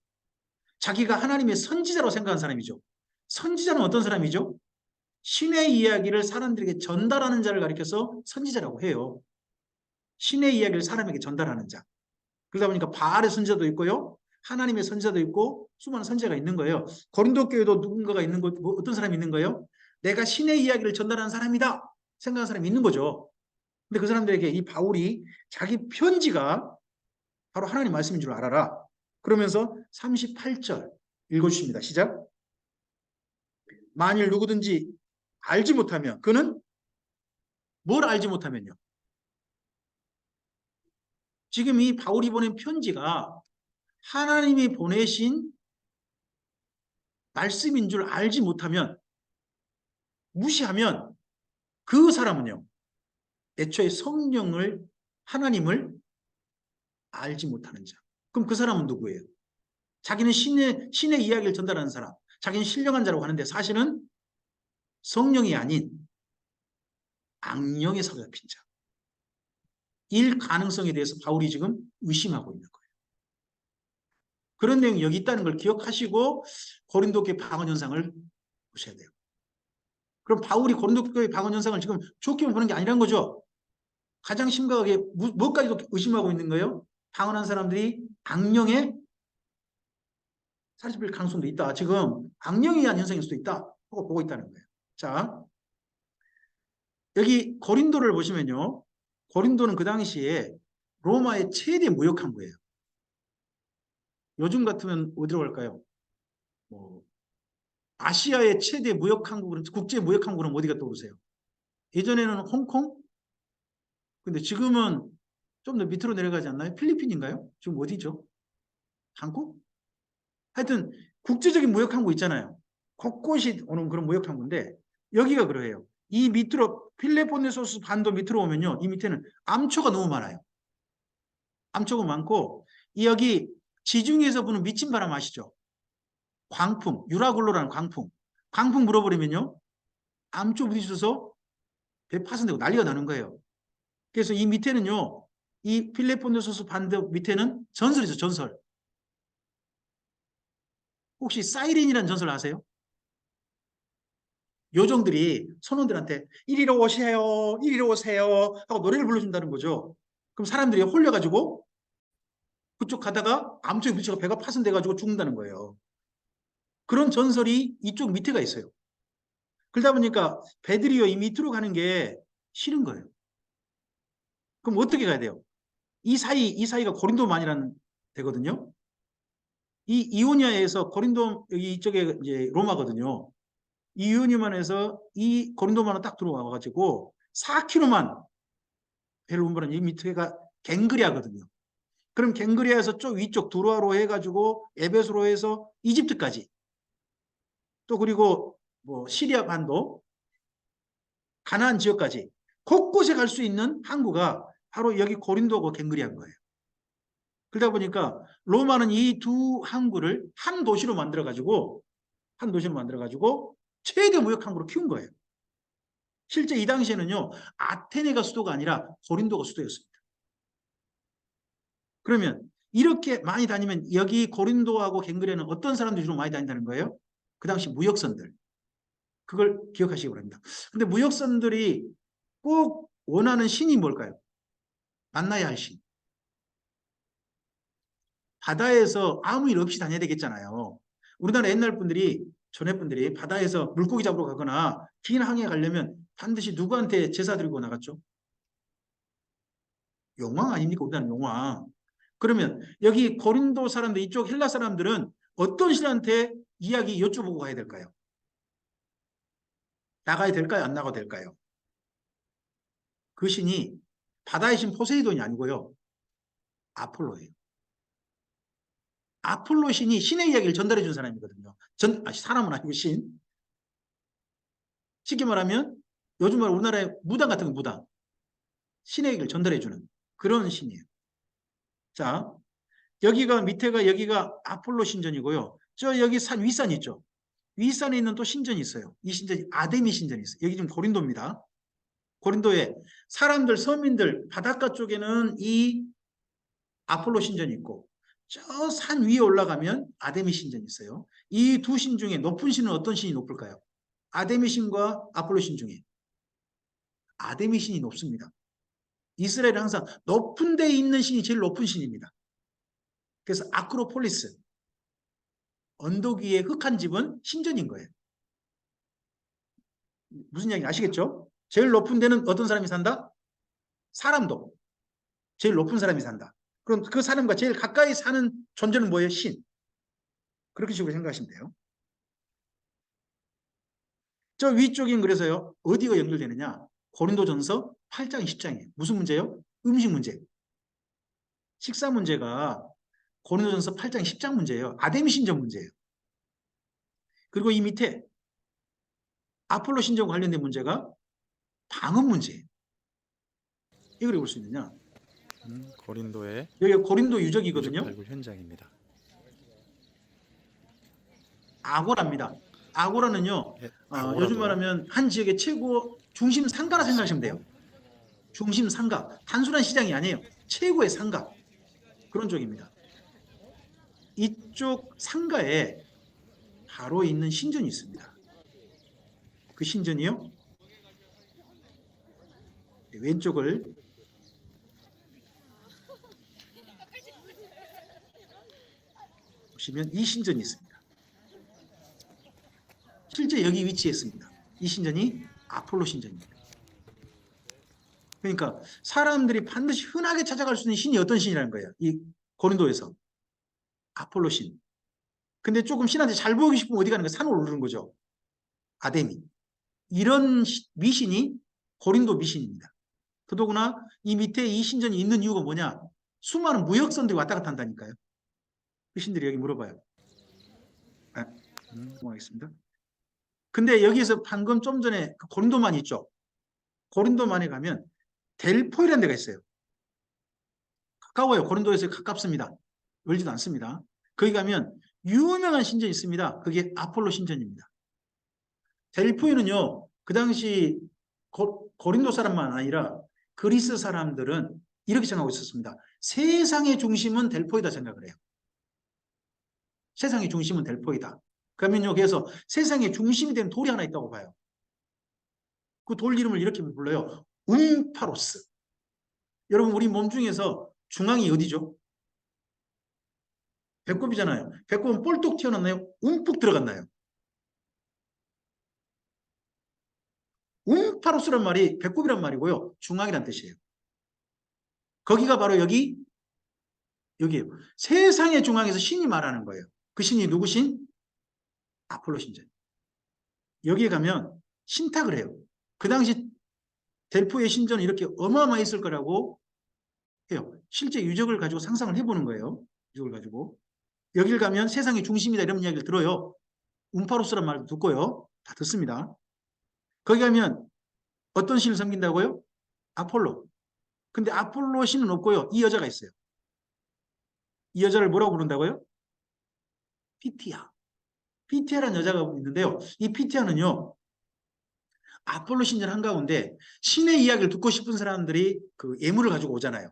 자기가 하나님의 선지자로 생각한 사람이죠. 선지자는 어떤 사람이죠? 신의 이야기를 사람들에게 전달하는 자를 가리켜서 선지자라고 해요. 신의 이야기를 사람에게 전달하는 자. 그러다 보니까 바알의 선지자도 있고요. 하나님의 선지자도 있고 수많은 선지자가 있는 거예요. 고린도 교회도 누군가가 있는 거, 어떤 사람이 있는 거예요? 내가 신의 이야기를 전달하는 사람이다 생각하는 사람이 있는 거죠. 근데 그 사람들에게 이 바울이 자기 편지가 바로 하나님 말씀인 줄 알아라. 그러면서 38절 읽어주십니다. 시작. 만일 누구든지 알지 못하면, 그는 뭘 알지 못하면요. 지금 이 바울이 보낸 편지가 하나님이 보내신 말씀인 줄 알지 못하면, 무시하면 그 사람은요, 애초에 성령을, 하나님을 알지 못하는 자. 그럼 그 사람은 누구예요? 자기는 신의 이야기를 전달하는 사람, 자기는 신령한 자라고 하는데 사실은 성령이 아닌 악령에 사로잡힌 자. 일 가능성에 대해서 바울이 지금 의심하고 있는 거예요. 그런 내용이 여기 있다는 걸 기억하시고 고린도 교회 방언 현상을 보셔야 돼요. 그럼 바울이 고린도 교회 방언 현상을 지금 좋게 보는 게 아니란 거죠. 가장 심각하게 뭐까지도 의심하고 있는 거예요? 방언한 사람들이 악령에 사로잡힐 가능성도 있다. 지금 악령에 의한 현상일 수도 있다. 하고 보고 있다는 거예요. 자, 여기 고린도를 보시면요. 고린도는 그 당시에 로마의 최대 무역 항구예요. 요즘 같으면 어디로 갈까요? 뭐 아시아의 최대 무역 항구는, 국제 무역 항구는 어디가 떠오르세요? 예전에는 홍콩? 근데 지금은 좀 더 밑으로 내려가지 않나요? 필리핀인가요? 지금 어디죠? 한국? 하여튼 국제적인 무역 항구 있잖아요. 곳곳이 오는 그런 무역 항구인데 여기가 그래요. 이 밑으로 필리포네소스 반도 밑으로 오면요. 이 밑에는 암초가 너무 많아요. 암초가 많고 여기 지중해에서 부는 미친 바람 아시죠? 광풍, 유라굴로라는 광풍. 광풍 불어버리면요. 암초 부딪혀서 배 파손되고 난리가 나는 거예요. 그래서 이 밑에는요. 이 필리포네소스 반도 밑에는 전설이죠. 전설. 혹시 사이렌이라는 전설 아세요? 요정들이 선원들한테 이리로 오세요. 이리로 오세요. 하고 노래를 불러준다는 거죠. 그럼 사람들이 홀려가지고 그쪽 가다가 암초에 부딪혀서 배가 파손돼가지고 죽는다는 거예요. 그런 전설이 이쪽 밑에가 있어요. 그러다 보니까 배들이요, 이 밑으로 가는 게 싫은 거예요. 그럼 어떻게 가야 돼요? 이 사이가 고린도만이라는 데거든요. 이 이오니아에서 고린도, 여기 이쪽에 이제 로마거든요. 이 이오니아만에서 이 고린도만은 딱 들어와가지고 4km만 배를 운반하는 이 밑에가 갱그리아거든요. 그럼 갱그리아에서 쪽 위쪽 두로아로 해가지고 에베소로 해서 이집트까지 또 그리고 뭐 시리아 반도 가나안 지역까지 곳곳에 갈 수 있는 항구가 바로 여기 고린도고 갱그리아인 거예요. 그러다 보니까 로마는 이 두 항구를 한 도시로 만들어 가지고 최대 무역 항구로 키운 거예요. 실제 이 당시에는요. 아테네가 수도가 아니라 고린도가 수도였습니다. 그러면 이렇게 많이 다니면 여기 고린도하고 갱그리아는 어떤 사람들이 주로 많이 다닌다는 거예요? 그 당시 무역선들. 그걸 기억하시기 바랍니다. 근데 무역선들이 꼭 원하는 신이 뭘까요? 만나야 할 신. 바다에서 아무 일 없이 다녀야 되겠잖아요. 우리나라 옛날 분들이, 전에 분들이 바다에서 물고기 잡으러 가거나 긴 항해 가려면 반드시 누구한테 제사 드리고 나갔죠? 용왕 아닙니까? 우리나라 용왕. 그러면 여기 고린도 사람들, 이쪽 헬라 사람들은 어떤 신한테 이야기 여쭤보고 가야 될까요? 나가야 될까요? 안 나가도 될까요? 그 신이 바다의 신 포세이돈이 아니고요. 아폴로예요. 아폴로 신이 신의 이야기를 전달해 준 사람이거든요. 사람은 아니고 신. 쉽게 말하면 요즘 말 우리나라의 무당 같은 거 무당. 신의 얘기를 전달해 주는 그런 신이에요. 자, 여기가 밑에가 여기가 아폴로 신전이고요. 저 여기 산 윗산 있죠. 윗산에 있는 또 신전이 있어요. 이 신전이 아데미 신전이 있어요. 여기 지금 고린도입니다. 고린도에 사람들 서민들 바닷가 쪽에는 이 아폴로 신전이 있고 저 산 위에 올라가면 아데미 신전이 있어요. 이 두 신 중에 높은 신은 어떤 신이 높을까요? 아데미 신과 아폴로 신 중에 아데미 신이 높습니다. 이스라엘은 항상 높은 데에 있는 신이 제일 높은 신입니다. 그래서 아크로폴리스, 언덕 위에 흑한 집은 신전인 거예요. 무슨 이야기 아시겠죠? 제일 높은 데는 어떤 사람이 산다? 사람도. 제일 높은 사람이 산다. 그럼 그 사람과 제일 가까이 사는 존재는 뭐예요? 신. 그렇게 식으로 생각하시면 돼요. 저 위쪽인 그래서요. 어디가 연결되느냐? 고린도전서 8장 10장이에요. 무슨 문제요? 음식 문제. 식사 문제가 고린도전서 8장 10장 문제예요. 아데미 신전 문제예요. 그리고 이 밑에 아폴로 신전과 관련된 문제가 방언 문제예요. 이걸 볼 수 있느냐? 고린도의 여기가 고린도 유적 유적이거든요. 발굴 현장입니다. 아고라입니다. 아고라는요. 예, 요즘 아고라도 말하면 한 지역의 최고 중심 상가라 생각하시면 돼요. 중심 상가. 단순한 시장이 아니에요. 최고의 상가. 그런 쪽입니다. 이쪽 상가에 바로 있는 신전이 있습니다. 그 신전이요. 왼쪽을 보시면 이 신전이 있습니다. 실제 여기 위치했습니다. 이 신전이 아폴로 신전입니다. 그러니까 사람들이 반드시 흔하게 찾아갈 수 있는 신이 어떤 신이라는 거예요. 이 고린도에서 아폴로 신. 근데 조금 신한테 잘 보이고 싶으면 어디 가는 거예요? 산을 오르는 거죠. 아데미. 이런 미신이 고린도 미신입니다. 더더구나 이 밑에 이 신전이 있는 이유가 뭐냐? 수많은 무역선들이 왔다 갔다 한다니까요. 그 신들이 여기 물어봐요. 넘어가겠습니다. 근데 여기서 방금 좀 전에 그 고린도만 있죠. 고린도만에 가면 델포이라는 데가 있어요. 가까워요. 고린도에서 가깝습니다. 멀지도 않습니다. 거기 가면 유명한 신전이 있습니다. 그게 아폴로 신전입니다. 델포이는요. 그 당시 고린도 사람만 아니라 그리스 사람들은 이렇게 생각하고 있었습니다. 세상의 중심은 델포이다 생각을 해요. 세상의 중심은 델포이다. 그러면요. 그래서 세상의 중심이 된 돌이 하나 있다고 봐요. 그 돌 이름을 이렇게 불러요. 움파로스. 여러분 우리 몸 중에서 중앙이 어디죠? 배꼽이잖아요. 배꼽은 볼뚝 튀어나왔나요? 움푹 들어갔나요? 움파로스란 말이 배꼽이란 말이고요. 중앙이란 뜻이에요. 거기가 바로 여기에요. 세상의 중앙에서 신이 말하는 거예요. 그 신이 누구신? 아폴로 신전. 여기에 가면 신탁을 해요. 그 당시 델포의 신전은 이렇게 어마어마했을 거라고 해요. 실제 유적을 가지고 상상을 해보는 거예요. 유적을 가지고. 여길 가면 세상의 중심이다 이런 이야기를 들어요. 움파로스란 말도 듣고요. 다 듣습니다. 거기 가면 어떤 신을 섬긴다고요? 아폴로. 근데 아폴로 신은 없고요. 이 여자가 있어요. 이 여자를 뭐라고 부른다고요? 피티아. 피티아라는 여자가 있는데요. 이 피티아는요. 아폴로 신전 한가운데 신의 이야기를 듣고 싶은 사람들이 그 예물을 가지고 오잖아요.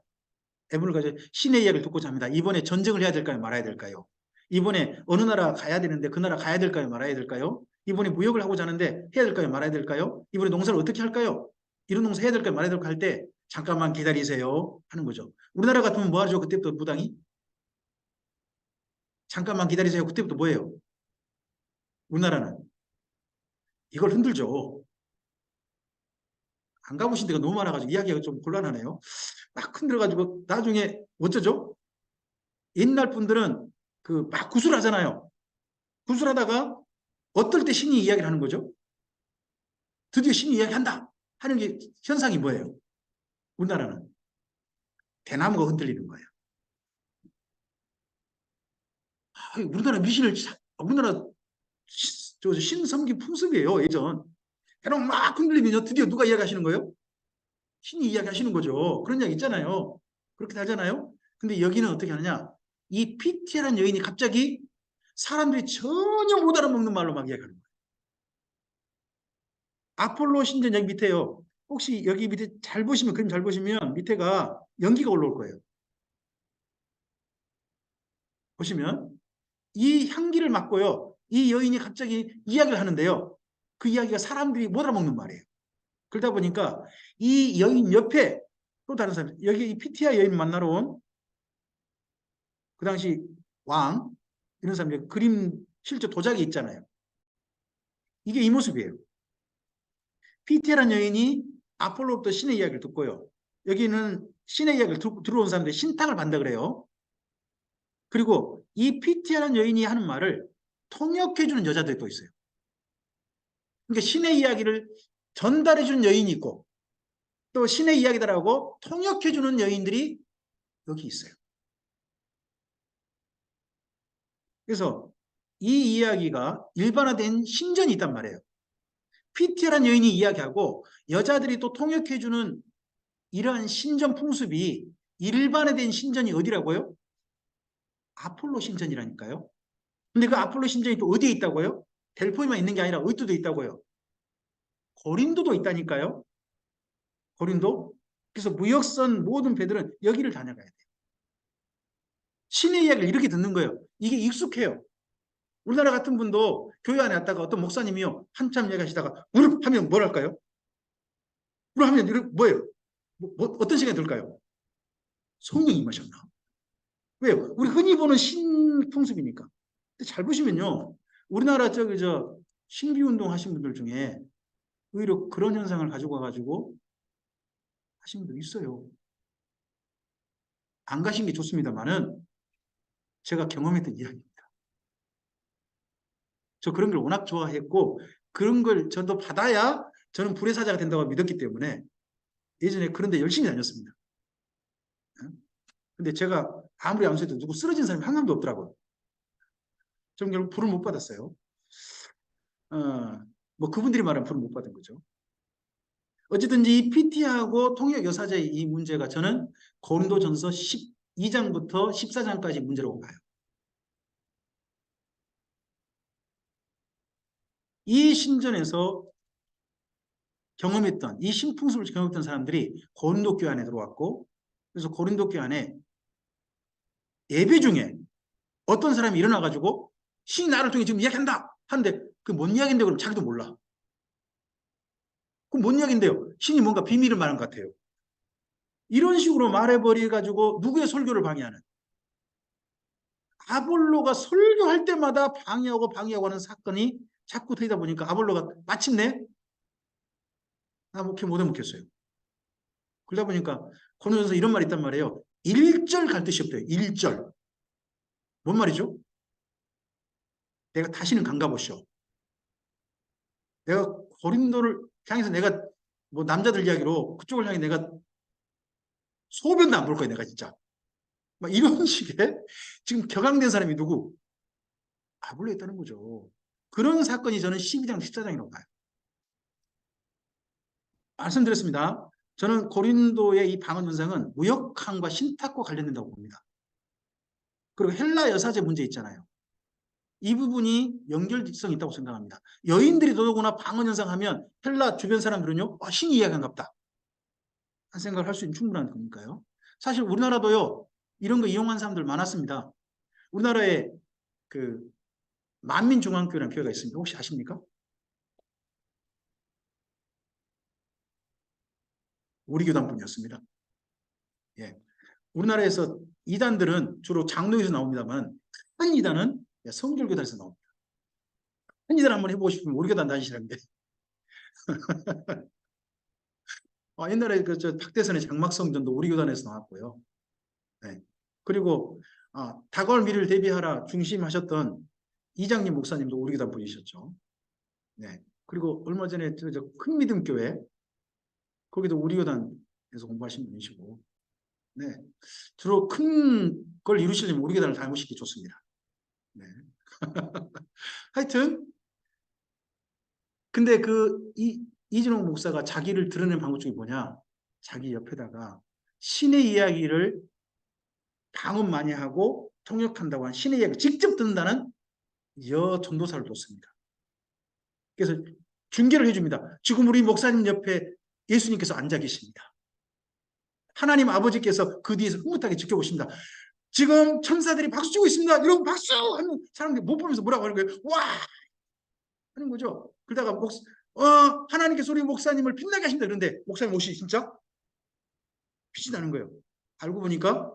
예물을 가지고 신의 이야기를 듣고자 합니다. 이번에 전쟁을 해야 될까요? 말아야 될까요? 이번에 어느 나라 가야 되는데 그 나라 가야 될까요? 말아야 될까요? 이번에 무역을 하고자 하는데 해야 될까요? 말아야 될까요? 이번에 농사를 어떻게 할까요? 이런 농사 해야 될까요? 말아야 될까요? 할 때 잠깐만 기다리세요 하는 거죠. 우리나라 같으면 뭐 하죠? 그때부터 무당이? 잠깐만 기다리세요. 그때부터 뭐예요? 우리나라는 이걸 흔들죠. 안 가보신 데가 너무 많아가지고 이야기가 좀 곤란하네요. 막 흔들어가지고 나중에 어쩌죠? 옛날 분들은 그 막 구술하잖아요. 구술하다가 어떨 때 신이 이야기를 하는 거죠? 드디어 신이 이야기한다 하는 게 현상이 뭐예요? 우리나라는 대나무가 흔들리는 거예요. 우리나라 미신을 우리나라 신섬기 풍습이에요. 예전 대나무 막 흔들리면요 드디어 누가 이야기하시는 거예요? 신이 이야기하시는 거죠. 그런 이야기 있잖아요. 그렇게 하잖아요. 근데 여기는 어떻게 하느냐? 이 피티라는 여인이 갑자기 사람들이 전혀 못 알아먹는 말로 막 이야기하는 거예요. 아폴로 신전 여기 밑에요. 혹시 여기 밑에 잘 보시면 그림 잘 보시면 밑에가 연기가 올라올 거예요. 보시면 이 향기를 맡고요. 이 여인이 갑자기 이야기를 하는데요. 그 이야기가 사람들이 못 알아먹는 말이에요. 그러다 보니까 이 여인 옆에 또 다른 사람, 여기 이 피티아 여인 만나러 온 그 당시 왕 이런 사람들 그림 실제 도자기 있잖아요. 이게 이 모습이에요. 피티아라는 여인이 아폴로부터 신의 이야기를 듣고요. 여기는 신의 이야기를 들어온 사람들이 신탁을 받는다 그래요. 그리고 이 피티아라는 여인이 하는 말을 통역해주는 여자들이 또 있어요. 그러니까 신의 이야기를 전달해 주는 여인이 있고 또 신의 이야기다라고 통역해 주는 여인들이 여기 있어요. 그래서 이 이야기가 일반화된 신전이 있단 말이에요. PT라는 여인이 이야기하고 여자들이 또 통역해 주는 이러한 신전 풍습이 일반화된 신전이 어디라고요? 아폴로 신전이라니까요. 근데 그 아폴로 신전이 또 어디에 있다고요? 델포이만 있는 게 아니라 어디도 있다고요? 고린도도 있다니까요. 고린도. 그래서 무역선 모든 배들은 여기를 다녀가야 돼요. 신의 이야기를 이렇게 듣는 거예요. 이게 익숙해요. 우리나라 같은 분도 교회 안에 왔다가 어떤 목사님이요. 한참 얘기하시다가 우르 하면 뭘 할까요? 우르 하면 뭐예요? 어떤 시간이 들까요? 성령이 임하셨나? 왜요? 우리 흔히 보는 신풍습이니까. 근데 잘 보시면요. 우리나라 신비운동 하신 분들 중에 오히려 그런 현상을 가지고 와가지고 하신 분들 있어요. 안 가신 게 좋습니다만은 제가 경험했던 이야기입니다. 저 그런 걸 워낙 좋아했고 그런 걸 저도 받아야 저는 불의 사자가 된다고 믿었기 때문에 예전에 그런데 열심히 다녔습니다. 근데 제가 아무리 암수해도 누구 쓰러진 사람이 한 명도 없더라고요. 저는 결국 불을 못 받았어요. 뭐 그분들이 말하면 불을 못 받은 거죠. 어쨌든 이 PT하고 통역 여사제의 이 문제가 저는 고린도전서 12장부터 14장까지 문제라고 봐요. 이 신전에서 경험했던 이 신풍습을 경험했던 사람들이 고린도 교회 안에 들어왔고 그래서 고린도 교회 안에 예배 중에 어떤 사람이 일어나가지고 신이 나를 통해 지금 이야기한다 하는데 그게 뭔 이야기인데 그럼 자기도 몰라. 그럼 뭔 이야기인데요? 신이 뭔가 비밀을 말한 것 같아요. 이런 식으로 말해버려가지고 누구의 설교를 방해하는 아볼로가 설교할 때마다 방해하고 하는 사건이 자꾸 되다 보니까 아볼로가 마침내 나 목회 못 해먹겠어요. 그러다 보니까 고린도전서 이런 말이 있단 말이에요. 1절 갈 뜻이 없대요. 1절. 뭔 말이죠? 내가 다시는 간 가보시오. 내가 고린도를 향해서 내가 뭐 남자들 이야기로 그쪽을 향해 내가 소변도 안 볼 거야 내가 진짜. 막 이런 식의 지금 격앙된 사람이 누구? 아볼로 있다는 거죠. 그런 사건이 저는 12장 14장이라고 봐요. 말씀드렸습니다. 저는 고린도의 이 방언 현상은 무역함과 신탁과 관련된다고 봅니다. 그리고 헬라 여사제 문제 있잖아요. 이 부분이 연결성이 있다고 생각합니다. 여인들이 더더구나 방언 현상 하면 헬라 주변 사람들은요, 신이 이야기한갑다. 한 생각을 할 수 있는 충분한 거니까요. 사실 우리나라도요, 이런 거 이용한 사람들 많았습니다. 우리나라에 그 만민중앙교회라는 교회가 있습니다. 혹시 아십니까? 우리 교단 분이었습니다. 예. 우리나라에서 이단들은 주로 장로에서 나옵니다만 큰 이단은 성결교단에서 나옵니다. 큰 이단 한번 해보고 싶으면 우리 교단 다니시라는데 옛날에 저 박대선의 장막성전도 우리 교단에서 나왔고요. 네. 그리고 다가올 미래를 대비하라 중심하셨던 이장님 목사님도 우리 교단 분이셨죠. 네. 그리고 얼마 전에 큰 믿음 교회 거기도 우리 교단에서 공부하신 분이시고, 네. 주로 큰 걸 이루시려면 우리 교단을 닮으시기 좋습니다. 네. 하여튼 근데 이진홍 목사가 자기를 드러낸 방법 중에 뭐냐? 자기 옆에다가 신의 이야기를 방언 많이 하고 통역한다고 한 신의 이야기를 직접 듣는다는 전도사를 뒀습니다. 그래서 중계를 해줍니다. 지금 우리 목사님 옆에 예수님께서 앉아 계십니다. 하나님 아버지께서 그 뒤에서 흐뭇하게 지켜보십니다. 지금 천사들이 박수 치고 있습니다. 이러고 박수 하는 사람들이 못 보면서 뭐라고 하는 거예요? 와! 하는 거죠. 그러다가 하나님께서 우리 목사님을 빛나게 하신다. 그런데 목사님 옷이 진짜 빛이 나는 거예요. 알고 보니까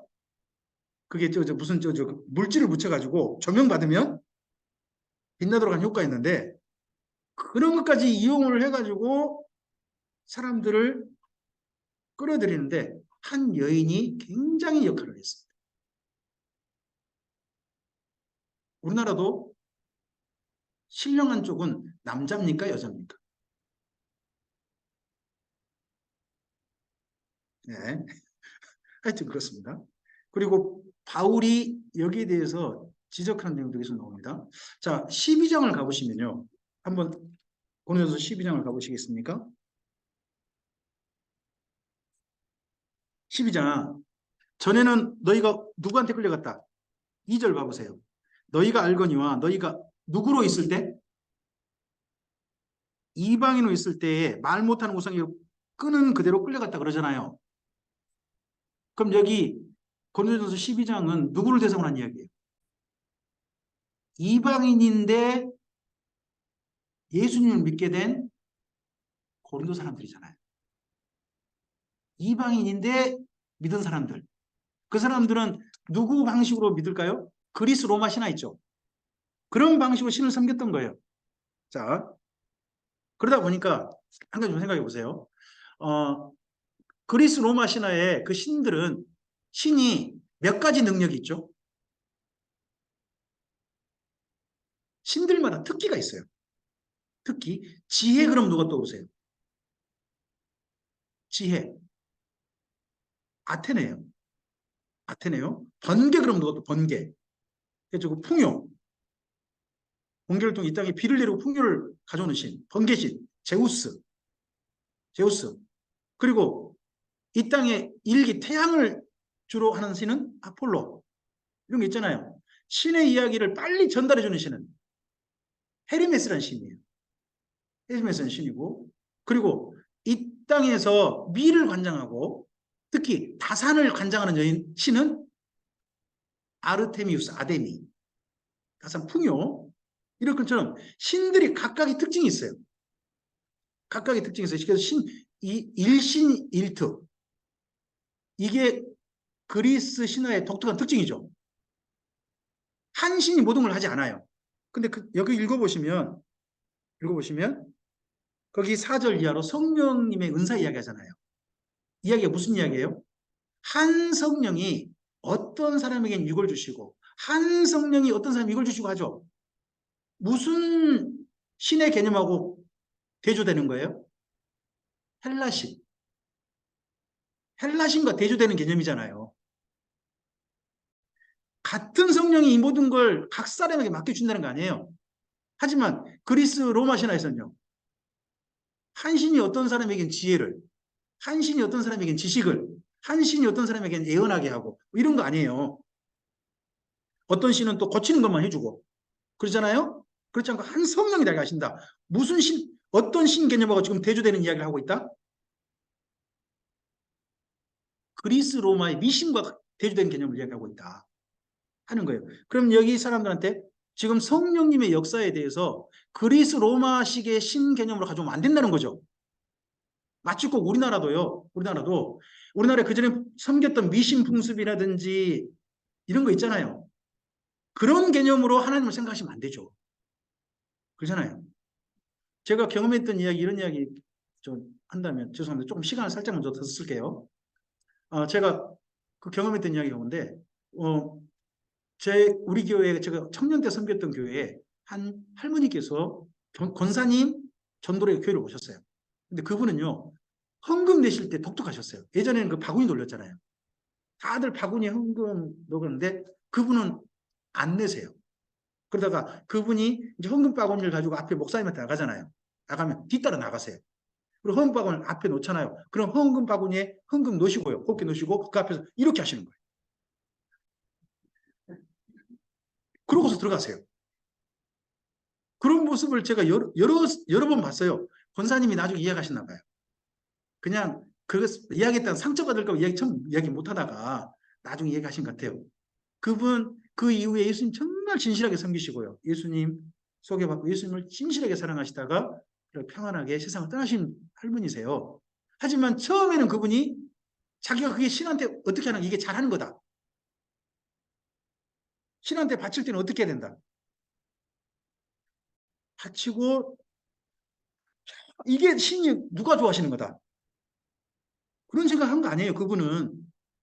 그게 무슨 물질을 묻혀가지고 조명 받으면 빛나도록 한 효과가 있는데 그런 것까지 이용을 해가지고 사람들을 끌어들이는데 한 여인이 굉장히 역할을 했습니다. 우리나라도 신령한 쪽은 남자입니까 여자입니까? 네. 하여튼 그렇습니다. 그리고 바울이 여기에 대해서 지적하는 내용도 계속 나옵니다. 자, 12장을 가보시면요. 한번 고린도서 12장을 가보시겠습니까? 12장. 전에는 너희가 누구한테 끌려갔다? 2절 봐보세요. 너희가 알거니와 너희가 누구로 있을 때? 이방인으로 있을 때에 말 못하는 우상이 끄는 그대로 끌려갔다 그러잖아요. 그럼 여기 고린도전서 12장은 누구를 대상으로 한 이야기예요? 이방인인데 예수님을 믿게 된 고린도 사람들이잖아요. 이방인인데 믿은 사람들. 그 사람들은 누구 방식으로 믿을까요? 그리스 로마 신화 있죠. 그런 방식으로 신을 섬겼던 거예요. 자, 그러다 보니까 한 가지 좀 생각해 보세요. 그리스 로마 신화의 그 신들은 신이 몇 가지 능력이 있죠? 신들마다 특기가 있어요. 특기. 지혜 그럼 누가 떠오르세요? 지혜. 아테네요. 아테네요. 번개 그럼 누가 또 번개. 그래서 풍요. 번개를 통해 이 땅에 비를 내리고 풍요를 가져오는 신. 번개신. 제우스. 제우스. 그리고 이 땅에 일기 태양을 주로 하는 신은 아폴로. 이런 게 있잖아요. 신의 이야기를 빨리 전달해주는 신은 헤르메스라는 신이에요. 헤르메스는 신이고, 그리고 이 땅에서 미를 관장하고 특히 다산을 관장하는 여인 신은 아르테미우스, 아데미, 다산 풍요. 이런 것처럼 신들이 각각의 특징이 있어요. 각각의 특징이 있어요. 그래서 일신 일특. 이게 그리스 신화의 독특한 특징이죠. 한 신이 모든 걸 하지 않아요. 근데 여기 읽어보시면 거기 4절 이하로 성령님의 은사 이야기 하잖아요. 이야기가 무슨 이야기예요? 한 성령이 어떤 사람에겐 이걸 주시고 한 성령이 어떤 사람에게 이걸 주시고 하죠. 무슨 신의 개념하고 대조되는 거예요? 헬라신. 헬라신과 대조되는 개념이잖아요. 같은 성령이 이 모든 걸 각 사람에게 맡겨준다는 거 아니에요. 하지만 그리스 로마 신화에서는요. 한 신이 어떤 사람에겐 지혜를, 한 신이 어떤 사람에겐 지식을, 한 신이 어떤 사람에겐 예언하게 하고 이런 거 아니에요. 어떤 신은 또 고치는 것만 해주고 그러잖아요. 그렇지 않고 한 성령이 다 가신다. 무슨 신, 어떤 신 개념하고 지금 대조되는 이야기를 하고 있다? 그리스 로마의 미신과 대조된 개념을 이야기하고 있다 하는 거예요. 그럼 여기 사람들한테 지금 성령님의 역사에 대해서 그리스 로마식의 신 개념으로 가져오면 안 된다는 거죠. 마치 꼭 우리나라도요. 우리나라에 그전에 섬겼던 미신 풍습이라든지 이런 거 있잖아요. 그런 개념으로 하나님을 생각하시면 안 되죠. 그렇잖아요. 제가 경험했던 이야기, 이런 이야기 좀 한다면 죄송합니다. 조금 시간을 살짝 먼저 더 쓸게요. 제가 그 경험했던 이야기 가운데 우리 교회에 제가 청년 때 섬겼던 교회에 한 할머니께서 권사님 전도로 교회를 오셨어요. 근데 그분은요 헌금 내실 때 독특하셨어요. 예전에는 그 바구니 돌렸잖아요. 다들 바구니에 헌금 넣었는데 그분은 안 내세요. 그러다가 그분이 이제 헌금 바구니를 가지고 앞에 목사님한테 나가잖아요. 나가면 뒤따라 나가세요. 그리고 헌금 바구니를 앞에 놓잖아요. 그럼 헌금 바구니에 헌금 넣으시고요. 곱게 넣으시고 그 앞에서 이렇게 하시는 거예요. 그러고서 들어가세요. 그런 모습을 제가 여러 번 봤어요. 권사님이 나중에 이야기하셨나 봐요. 그냥 이야기했다가 상처가 될까 봐 처음 이야기 못 하다가 나중에 이야기하신 것 같아요. 그분 그 이후에 예수님 정말 진실하게 섬기시고요. 예수님 소개받고 예수님을 진실하게 사랑하시다가 평안하게 세상을 떠나신 할머니세요. 하지만 처음에는 그분이 자기가 그게 신한테 어떻게 하는 이게 잘하는 거다. 신한테 바칠 때는 어떻게 해야 된다. 바치고 이게 신이 누가 좋아하시는 거다. 그런 생각한 거 아니에요. 그분은.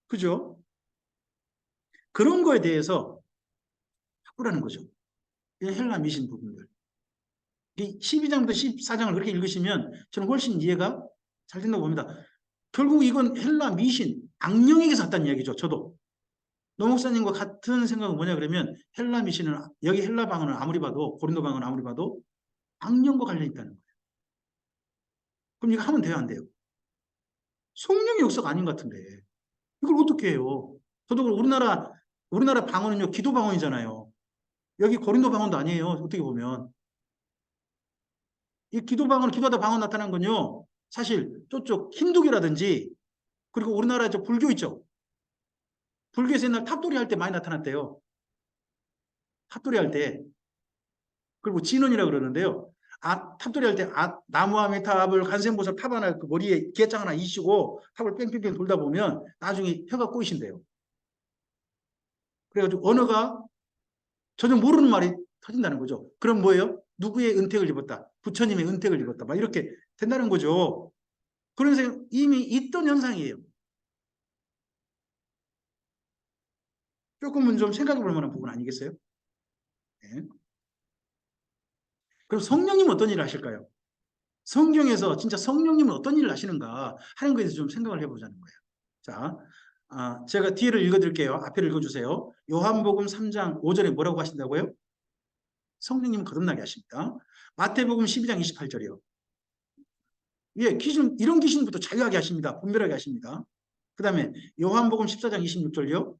그죠? 그런 거에 대해서 바꾸라는 거죠. 헬라 미신 부분들. 12장부터 14장을 그렇게 읽으시면 저는 훨씬 이해가 잘 된다고 봅니다. 결국 이건 헬라 미신, 악령에게서 왔다는 이야기죠. 저도. 노 목사님과 같은 생각은 뭐냐 그러면 헬라 미신은 여기 헬라 방언을 아무리 봐도 고린도 방언을 아무리 봐도 악령과 관련이 있다는 거예요. 그럼 이거 하면 돼요, 안 돼요? 성령의 역사가 아닌 것 같은데 이걸 어떻게 해요? 저도 우리나라 방언은요 기도 방언이잖아요. 여기 고린도 방언도 아니에요. 어떻게 보면 이 기도 방언 기도하다 방언 나타난 건요 사실 저쪽 힌두교라든지 그리고 우리나라 저 불교 있죠. 불교에서 옛날 탑돌이 할 때 많이 나타났대요. 탑돌이 할 때. 그리고 진원이라고 그러는데요. 탑돌이 할 때 나무아미탑을 관세음보살 탑 하나 그 머리에 기회장 하나 이시고 탑을 뺑뺑뺑 돌다 보면 나중에 혀가 꼬이신대요. 그래가지고 언어가 전혀 모르는 말이 터진다는 거죠. 그럼 뭐예요? 누구의 은택을 입었다. 부처님의 은택을 입었다. 막 이렇게 된다는 거죠. 그래서 이미 있던 현상이에요. 조금은 좀 생각해 볼 만한 부분 아니겠어요? 네. 그럼 성령님은 어떤 일을 하실까요? 성경에서 진짜 성령님은 어떤 일을 하시는가 하는 것에 대해서 좀 생각을 해보자는 거예요. 자, 제가 뒤를 읽어드릴게요. 앞에를 읽어주세요. 요한복음 3장 5절에 뭐라고 하신다고요? 성령님은 거듭나게 하십니다. 마태복음 12장 28절이요. 예, 이런 귀신부터 자유하게 하십니다. 분별하게 하십니다. 그 다음에 요한복음 14장 26절이요.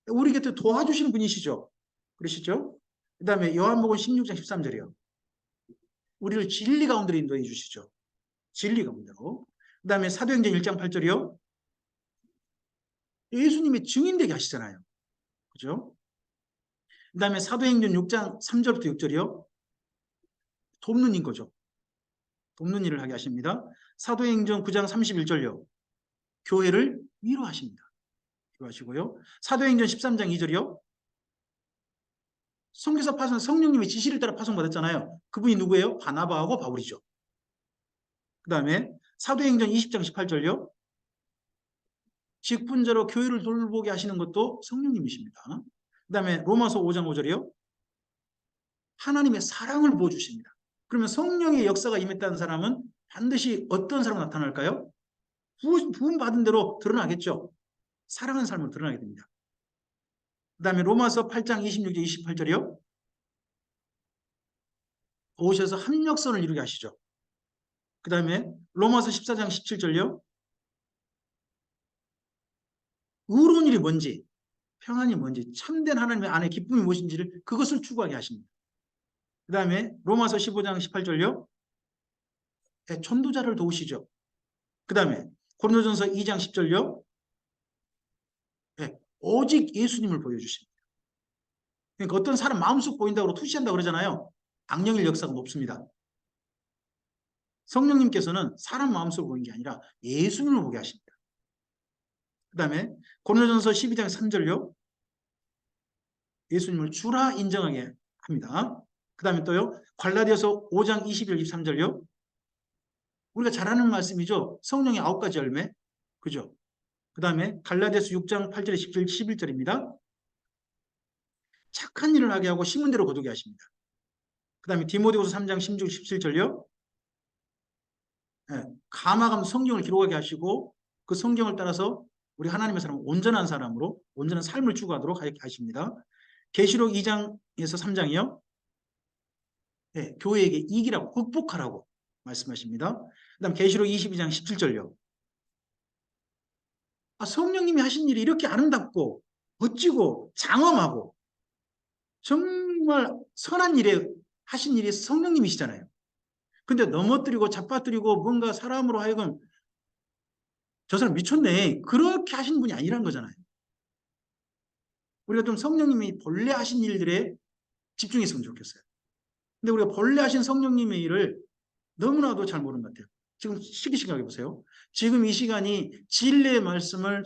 우리 곁에 도와주시는 분이시죠. 그러시죠? 그 다음에 요한복음 16장 13절이요. 우리를 진리 가운데로 인도해 주시죠. 진리 가운데로. 그 다음에 사도행전 1장 8절이요. 예수님의 증인되게 하시잖아요. 그죠? 그 다음에 사도행전 6장 3절부터 6절이요. 돕는 인 거죠. 돕는 일을 하게 하십니다. 사도행전 9장 31절요. 교회를 위로하십니다. 위로하시고요. 사도행전 13장 2절이요. 선교사 파송, 성령님의 지시를 따라 파송받았잖아요. 그분이 누구예요? 바나바하고 바울이죠. 그 다음에 사도행전 20장 18절요. 직분자로 교회를 돌보게 하시는 것도 성령님이십니다. 그 다음에 로마서 5장 5절이요. 하나님의 사랑을 부어주십니다. 그러면 성령의 역사가 임했다는 사람은 반드시 어떤 사람으로 나타날까요? 부음 받은 대로 드러나겠죠. 사랑하는 삶으로 드러나게 됩니다. 그 다음에 로마서 8장 26절 28절이요. 오셔서 합력선을 이루게 하시죠. 그 다음에 로마서 14장 17절요. 의로운 일이 뭔지, 평안이 뭔지, 참된 하나님의 안에 기쁨이 무엇인지를 그것을 추구하게 하십니다. 그 다음에 로마서 15장 18절요. 전도자를 도우시죠. 그 다음에 고린도전서 2장 10절요. 오직 예수님을 보여주십니다. 그러니까 어떤 사람 마음속 보인다고 투시한다고 그러잖아요. 악령일 역사가 높습니다. 성령님께서는 사람 마음속을 보이는 게 아니라 예수님을 보게 하십니다. 그 다음에 고린도전서 12장 3절요. 예수님을 주라 인정하게 합니다. 그 다음에 또요. 갈라디아서 5장 21, 23절요. 우리가 잘 아는 말씀이죠. 성령의 9가지 열매. 그죠? 그 다음에 갈라디아서 6장 8절에 11절입니다. 착한 일을 하게 하고 심은 대로 거두게 하십니다. 그 다음에 디모데후서 3장 16, 17절요. 감화감 성경을 기록하게 하시고 그 성경을 따라서 우리 하나님의 사람은 온전한 사람으로 온전한 삶을 추구하도록 하십니다. 계시록 2장에서 3장이요. 교회에게 이기라고 극복하라고 말씀하십니다. 그 다음 계시록 22장 17절요. 성령님이 하신 일이 이렇게 아름답고 멋지고 장엄하고 정말 선한 일에 하신 일이 성령님이시잖아요. 근데 넘어뜨리고 잡아뜨리고 뭔가 사람으로 하여금 저 사람 미쳤네. 그렇게 하신 분이 아니란 거잖아요. 우리가 좀 성령님이 본래 하신 일들에 집중했으면 좋겠어요. 근데 우리가 본래 하신 성령님의 일을 너무나도 잘 모르는 것 같아요. 지금 쉽게 생각해 보세요. 지금 이 시간이 진리의 말씀을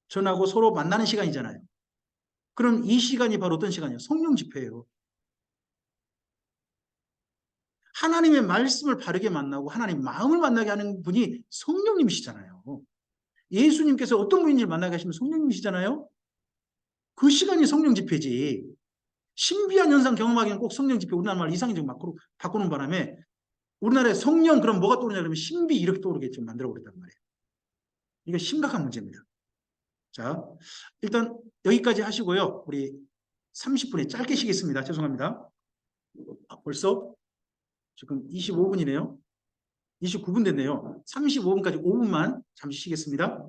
전하고 서로 만나는 시간이잖아요. 그럼 이 시간이 바로 어떤 시간이에요? 성령 집회예요. 하나님의 말씀을 바르게 만나고 하나님 마음을 만나게 하는 분이 성령님이시잖아요. 예수님께서 어떤 분인지를 만나게 하시면 성령님이시잖아요. 그 시간이 성령 집회지. 신비한 현상 경험하기는 꼭 성령 집회, 우리나라 말 이상적 막 바꾸는 바람에 우리나라에 성령 그럼 뭐가 떠오르냐 그러면 신비 이렇게 떠오르겠죠. 만들어 버렸단 말이에요. 이거 심각한 문제입니다. 자, 일단 여기까지 하시고요. 우리 30분에 짧게 쉬겠습니다. 죄송합니다. 벌써 지금 25분이네요. 29분 됐네요. 35분까지 5분만 잠시 쉬겠습니다.